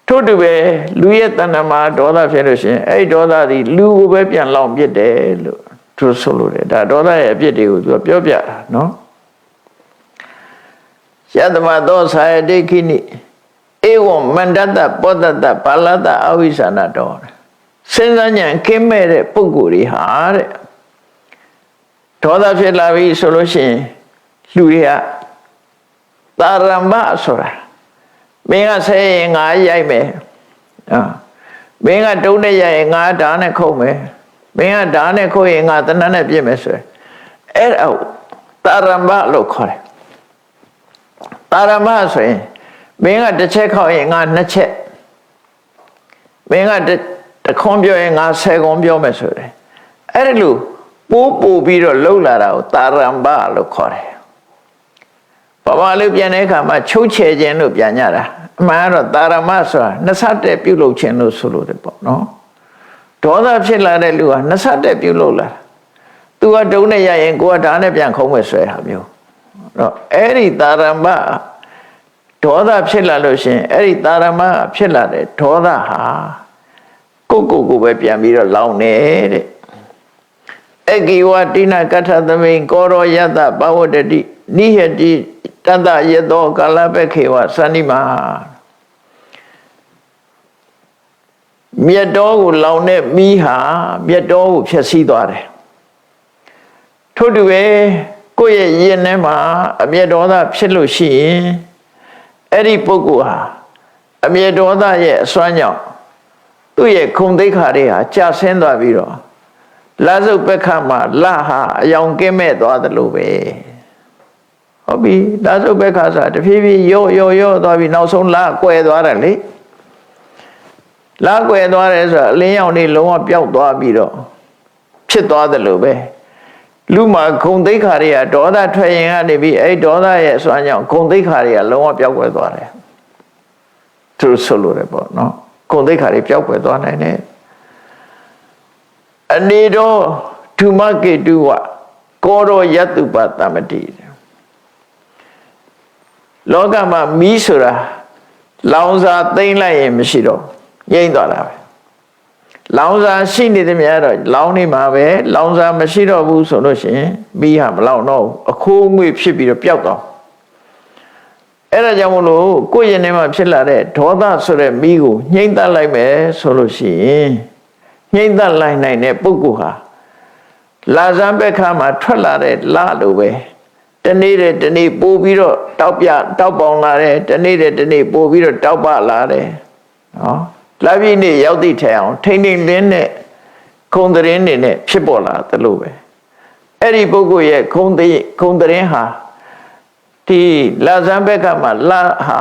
ထို့တူပဲလူရဲ့တဏ္ဍာမှာဒေါသဖြစ်လို့ရှင်အဲ့ဒီဒေါသသည်လူကိုပဲပြန်လောင်းပြစ်တယ်လို့သူဆိုလို့တယ်ဒါဒေါသရဲ့အပြစ်တွေကိုသူပြောပြတာနော်ယတမသောသာယတိခိနိဧဝံမန္တတပောတတပါဠတအဝိသနာတော်စဉ်းစားဉာဏ်ကင်းမဲ့တဲ့ပုဂ္ဂိုလ်တွေဟာတဲ့ဒေါသဖြစ်လာပြီဆိုလို့ရှိရင်လူတွေကတာရမ္မဆိုတာမင်းကဆဲရင်ငါရိုက်မယ်မင်းကတုံးနဲ့ရိုက်ရင်ငါဓာတ်နဲ့ခုတ်မယ်မင်းကဓာတ်နဲ့ခုတ်ရင်ငါတနတ်နဲ့ပြစ်မယ်ဆိုရင်အဲ့ဒါတာရမ္မလို့ခေါ်တယ်တာရမ္မဆိုရင်မင်းကတစ်ချက်ခေါက်ရင်ငါနှစ်ချက်မင်းကတခွန်းပြောရင်ငါ10ခွန်းပြောမယ်ဆိုတယ်အဲ့ဒီလိုပို့ပြီးတော့လှုပ်လာတာကိုတာရမ္မလို့ခေါ်တယ်ဘာလို့ပြန်တဲ့အခါမှာချုပ်ချယ်ခြင်းလို့ပြန်ကြတာအမှန်ကတော့တာရမဆိုတာနှစ်ဆတဲ့ပြုလုပ်ခြင်းလို့ဆိုလို့တယ်ပေါ့နော်ဒေါသဖြစ်လာတဲ့လူကနှစ်ဆတဲ့ပြုလုပ်လာသူကဒုံနဲ့ရရင်ကိုကဓာတ်နဲ့ပြန်ခုံးမယ်ဆွဲတာမျိုးတော့အဲ့ဒီတာရမဒေါသဖြစ်လာလို့ရှင်အဲ့ဒီတာရမဖြစ်လာတဲ့ဒေါသဟာကိုပဲပြန်ပြီးတော့လောင်နေတဲ့အကိဝတိနာကထသမိန်ကောရောယတပဝတ္တိနိဟတိတတယတောကာလပခေဝသန္တိမမြတ်တော်ကိုလောင်တဲ့မိဟာမြတ်တော်ကိုဖျက်ဆီးသွားတယ်ထို့တူပဲကိုယ့်ရဲ့ရင်ထဲမှာအမျက်ဒေါသဖြစ်လို့ရှိရင်အဲ့ဒီပုဂ္ဂိုလ်ဟာအမျက်ဒေါသရဲ့အစွမ်းကြောင့်သူ့ရဲ့ခုံသိက္ခာတွေဟာကျဆင်းသွားပြီးတော့လာစုပ်ပက္ခမှာလဟာအယောင်ကင်းမဲ့သွားတယ်လို့ပဲဟုတ်ပြီလာစုပ်ပက္ခဆိုတာတဖြည်းဖြည်းရော့သွားပြီးနောက်ဆုံးလာကွယ်သွားတယ်လေလာကွယ်သွားတယ်ဆိုတာအလင်းရောင်တွေလုံးဝပျောက်သွားပြီးတော့ဖြစ်သွားတယ်လို့ပဲလူမှာဂုံသိက္ခာတွေကဒေါသထွက်ရင်ကနေပြီးအဲ့ဒေါသရဲ့အစွမ်းကြောင့်ဂုံသိက္ခာတွေကလုံးဝပျောက်ကွယ်သွားတယ်သူဆိုလို့ရပေါ့နော်ဂုံသိက္ခာတွေပျောက်ကွယ်သွားနိုင်တယ်အနေတော်ဓုမကေတုဝကောရောယတုပတမတိလောကမှာမီးဆိုတာလောင်စာသိမ့်လိုက်ရင်မရှိတော့ငြိမ့်သွားတာပဲ လောင်စာရှိနေသမျှတော့လောင်နေမှာပဲလောင်စာမရှိတော့ဘူးဆိုလို့ရှိရင်မီးဟာမလောင်တော့ဘူးအခိုးအငွေ့ဖြစ်ပြီးတော့ပျောက်သွားအဲ့ဒါကြောင့်မလို့ကိုယ့်ရင်ထဲမှာဖြစ်လာတဲ့ဒေါသဆိုတဲ့မီးကိုညှိမ့်သက်လိုက်မယ်ဆိုလို့ရှိရင်ညှိမ့်သက်လိုက်နိုင်တဲ့ပုဂ္ဂိုလ်ဟာလာဇန်ဘက်ခါမှာထွက်လာတဲ့လလိုပဲတနေ့တနေ့ပို့ပြီးတော့တောက်ပေါင်လာတယ်တနေ့တနေ့ပို့ပြီးတော့တောက်ပလာတယ်နော်လာပြည့်နေ့ရောက်သည့်ထဲအောင်ထိမ့်ထိမ့်လင်းနဲ့ခုံတရင်နေနဲ့ဖြစ်ပေါ်လာတယ်လို့ပဲအဲ့ဒီပုဂ္ဂိုလ်ရဲ့ခုံတရင်ဟာဒီလာဇန်ဘက်ကမှလာဟာ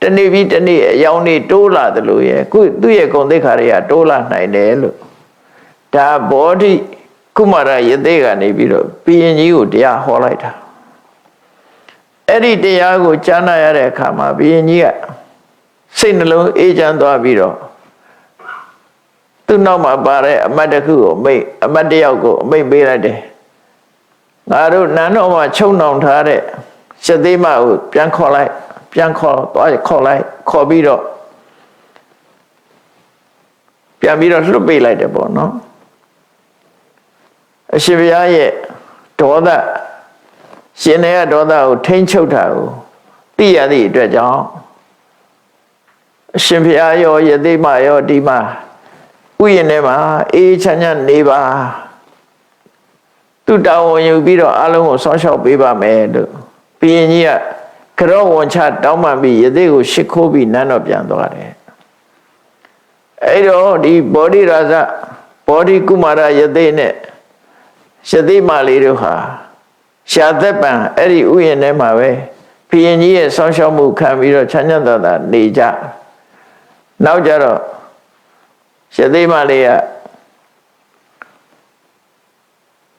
တနေ့ပြီးတနေ့အယောင်နေတိုးလာတယ်လို့ရဲ့ခုသူ့ရဲ့ဂုဏ်သိက္ခာတွေကတိုးလာနိုင်တယ်လို့ဒါဘောဓိကုမာရယသိကနေပြီးတော့ဘုရင်ကြီးကိုတရားဟောလိုက်တာအဲ့ဒီတရားကိုကြားနာရတဲ့အခါမှာဘုရင်ကြီးကစိတ်နှလုံးအေးချမ်းသွားပြီးတော့သူ့နောက်မှာပါတဲ့အမတ်တစ်ခုကိုအမတ်တယောက်ကိုအမိတ်ပေးလိုက်တယ်ငါတို့နန်းတော်မှာချုပ်နှောင်ထားတဲ့ရှသေးမကိုပြန်ခေါ်လိုက်ခေါ်ပြီးတော့ပြန်ပြီးတော့လွတ်ပေးလိုက်တယ်ပေါ့နော်အရှင်ဘုရားရဲ့ဒေါသရှင်ရဲ့ဒေါသကိုထိန်းချုပ်တာကိုသိရသည့်အတွက်ကြောင့်အရှင်ဘုရားရောယသိမရောဒီမှာဥယျာဉ်ထဲမှာအေးချမ်းချမ်းနေပါသူတောင်းဝန်ယူပြီးတော့အလုံးကိုဆောင်းလျှောက်ပေးပါမယ်လို့ဘုရင်ကြီးကကြောဝန်ချတောင်းပန်ပြီးယသိကိုရှ िख ိုးပြီးနန်းတော်ပြန်သွားတယ်အဲ့တော့ဒီဘောဓိရာဇဘောဓိကုမာရယသိနဲ့ယသိမလေးတို့ဟာရှားသက်ပံအဲ့ဒီဥယျာဉ်ထဲမှာပဲဘုရင်ကြီးရဲ့ဆောင်းလျှောက်မှုခံပြီးတော့ချမ်းသာသာနေကြနောက်ကြတော့ယသိမလေးက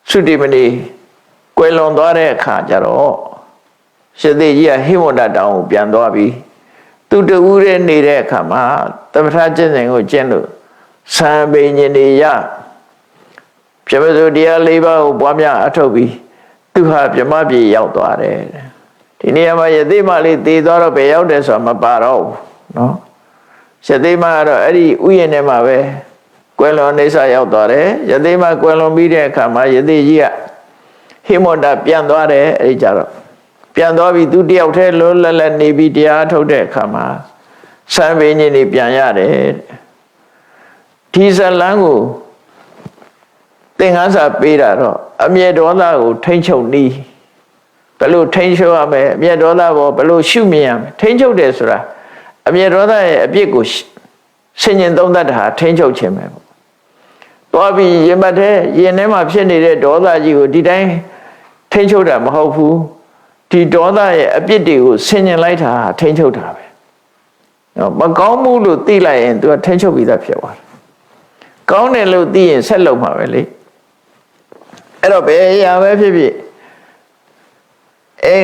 သုတိမဏီကွယ်လွန်သွားတဲ့အခါကျတော့ယသိကြီးကဟိမဝန္တတောင်ကိုပြန်သွားပြီးသူတူဦးရဲ့နေတဲ့အခါမှာသမထကျင့်စဉ်ကိုကျင့်လို့သံပင်ညင်နေရပြမစိုးတရား၄ပါးကိုပွားများအထုတ်ပြီးသူဟာပြမပြေရောက်သွားတယ်ဒီနေရာမှာယသိမလေးတည်သွားတော့ဘယ်ရောက်တယ်ဆိုတာမပါတော့ဘူးနော်ယသိမကတော့အဲ့ဒီဥယျာဉ်ထဲမှာပဲကွယ်လွန်နေစာရောက်သွားတယ်ယသိမကွယ်လွန်ပြီးတဲ့အခါမှာယသိကြီးကဟိမဝန္တပြန်သွားတယ်အဲ့ဒီကြတော့ပြန်သွားပြီးသူတယောက်တည်းလွတ်လပ်လပ်နေပြီးတရားထုတ်တဲ့အခါမှာစံပင်ကြီးနေပြန်ရတယ်ဒီဇလန်းကိုသင်္ကန်းစာပေးတာတော့အမျက်ဒေါသကိုထိမ့်ချုပ်နည်းဘယ်လိုထိမ့်ချုပ်ရမလဲအမျက်ဒေါသဘောဘယ်လိုရှုမြင်ရမလဲထိမ့်ချုပ်တယ်ဆိုတာအမျက်ဒေါသရဲ့အပြစ်ကိုဆင်ញင်သုံးသပ်တာထိမ့်ချုပ်ခြင်းပဲပေါ့သွားပြီးရင်မထဲရင်ထဲမှာဖြစ်နေတဲ့ဒေါသကြီးကိုဒီတိုင်းထိမ့်ချုပ်တာမဟုတ်ဘူးဒီဒေါသရဲ့အပြစ်တွေကိုဆင်ញင်လိုက်တာထိမ့်ချုပ်တာပဲနော်မကောင်းမှုလို့သိလိုက်ရင် तू ထိမ့်ချုပ်ပြီးသားဖြစ်သွားတယ်ကောင်းတယ်လို့သိရင်ဆက်လုပ်မှာပဲလေအဲ့တော့ဘယ်အရာပဲဖြစ်ဖြစ်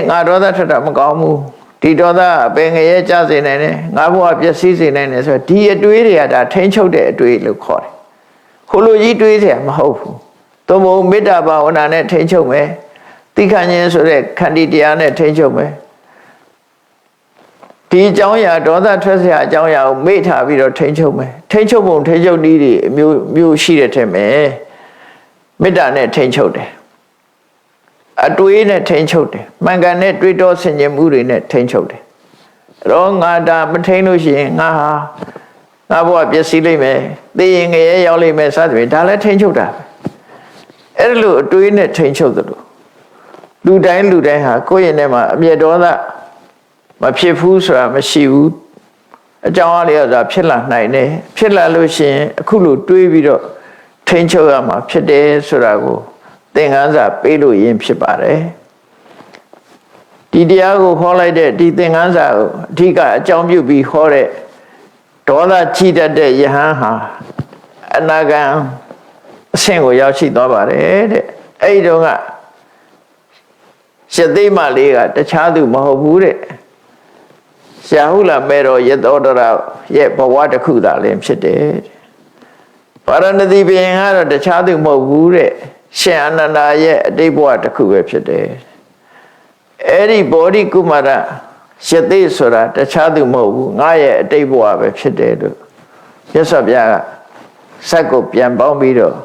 ငါဒေါသထွက်တာမကောင်းဘူးဒီဒေါသပင်ငရဲကြစေနိုင်တယ်ငါဘဝပျက်စီးစေနိုင်တယ်ဆိုတော့ဒီအတွေးတွေကဒါထိမ့်ချုပ်တဲ့အတွေးလို့ခေါ်တယ်ဟိုလိုကြီးတွေးเสียမဟုတ်ဘူးသို့မဟုတ်မေတ္တာဘာဝနာနဲ့ထိမ့်ချုပ်မယ်သိခဏ်ခြင်းဆိုတဲ့ခန္တီတရားနဲ့ထိမ့်ချုပ်မယ်ဒီအကြောင်းအရာဒေါသထွက်เสียအကြောင်းအရာကိုမေ့ထားပြီးတော့ထိမ့်ချုပ်မယ်ထိမ့်ချုပ်ပုံထိမ့်ချုပ်နည်းတွေအမျိုးရှိတဲ့ထက်မယ်မေတ္တာနဲ့ထိမ့်ချုပ်တယ်အတွေးနဲ့ထိမ့်ချုပ်တယ်မှန်ကန်တဲ့တွေးတောဆင်ခြင်မှုတွေနဲ့ထိမ့်ချုပ်တယ်အဲ့တော့ငါဒါမထိမ့်လို့ရှိရင်ငါဘဝပျက်စီးလိမ့်မယ်သိရင်ငရဲရောက်လိမ့်မယ်စသဖြင့်ဒါလည်းထိမ့်ချုပ်တာအဲ့လိုအတွေးနဲ့ထိမ့်ချုပ်တယ်လို့လူတိုင်းဟာကိုယ့်ရဲ့ထဲမှာအမျက်ဒေါသမဖြစ်ဘူးဆိုတာမရှိဘူးအကြောင်းအရာဆိုတာဖြစ်လာနိုင်တယ်ဖြစ်လာလို့ရှိရင်အခုလိုတွေးပြီးတော့ထိမ့်ချုပ်ရမှာဖြစ်တယ်ဆိုတာကိုသင်္ကန်းစာပေးလို့ရင်းဖြစ်ပါတယ်ဒီတရားကိုဟောလိုက်တဲ့ဒီသင်္ကန်းစာကိုအဓိကအကြောင်းပြုပြီးဟောတဲ့ဒေါသကြီးတတ်တဲ့ယဟန်ဟာအနာဂံအဆင့်ကိုရောက်ရှိသွားပါတယ်တဲ့အဲ့ဒီတော့ကယသိမလေးကတခြားသူမဟုတ်ဘူးတဲ့ရှာဟုလာမဲတော်ယသောတရရဲ့ဘဝတစ်ခုသာလည်းဖြစ်တယ်ပါရဏသီဘုရင်ကတော့တခြားသူမဟုတ်ဘူးတဲ့ရှင်အနန္ဒာရဲ့အတိတ်ဘဝတစ်ခုပဲဖြစ်တယ်အဲ့ဒီဘောဓိကုမာရယသိဆိုတာတခြားသူမဟုတ်ဘူးငါရဲ့အတိတ်ဘဝပဲဖြစ်တယ်လို့မြတ်စွာဘုရားက ဇက်ကိုပြန်ပေါင်းပြီးတော့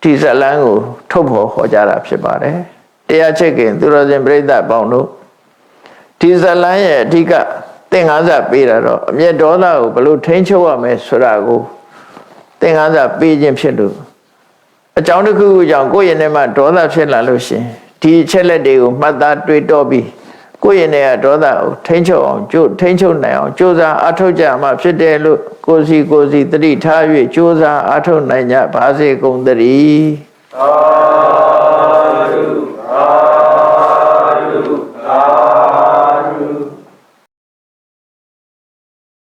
ဒီဇလန်းကိုထုတ်ဖော်ဟောကြားတာဖြစ်ပါတယ်တရားချစ်ခင်သူတော်စင်ပြိဿပေါင်းတို့ဒီဇလန်းရဲ့အဓိကသင်္ကန်းစာပေးတာတော့အမျက်ဒေါသကိုဘယ်လိုထိန်းချုပ်ရမလဲဆိုတာကိုသင်္ကန်းစာပေးခြင်းဖြစ်လို့အကြောင်းတစ်ခုခုကြောင့်ကိုယ့်ရဲ့ထဲမှာဒေါသဖြစ်လာလို့ရှင်ဒီအချက်လက်တွေကိုမှတ်သားတွေးတောပြီးကိုယ့်ရဲ့ထဲကဒေါသကိုထိန်းချုပ်အောင်ထိန်းချုပ်နိုင်အောင်ကြိုးစားအားထုတ်ကြမှဖြစ်တယ်လို့ကိုယ်စီတတိထား၍ကြိုးစားအားထုတ်နိုင်ကြပါစေကုန်သတည်း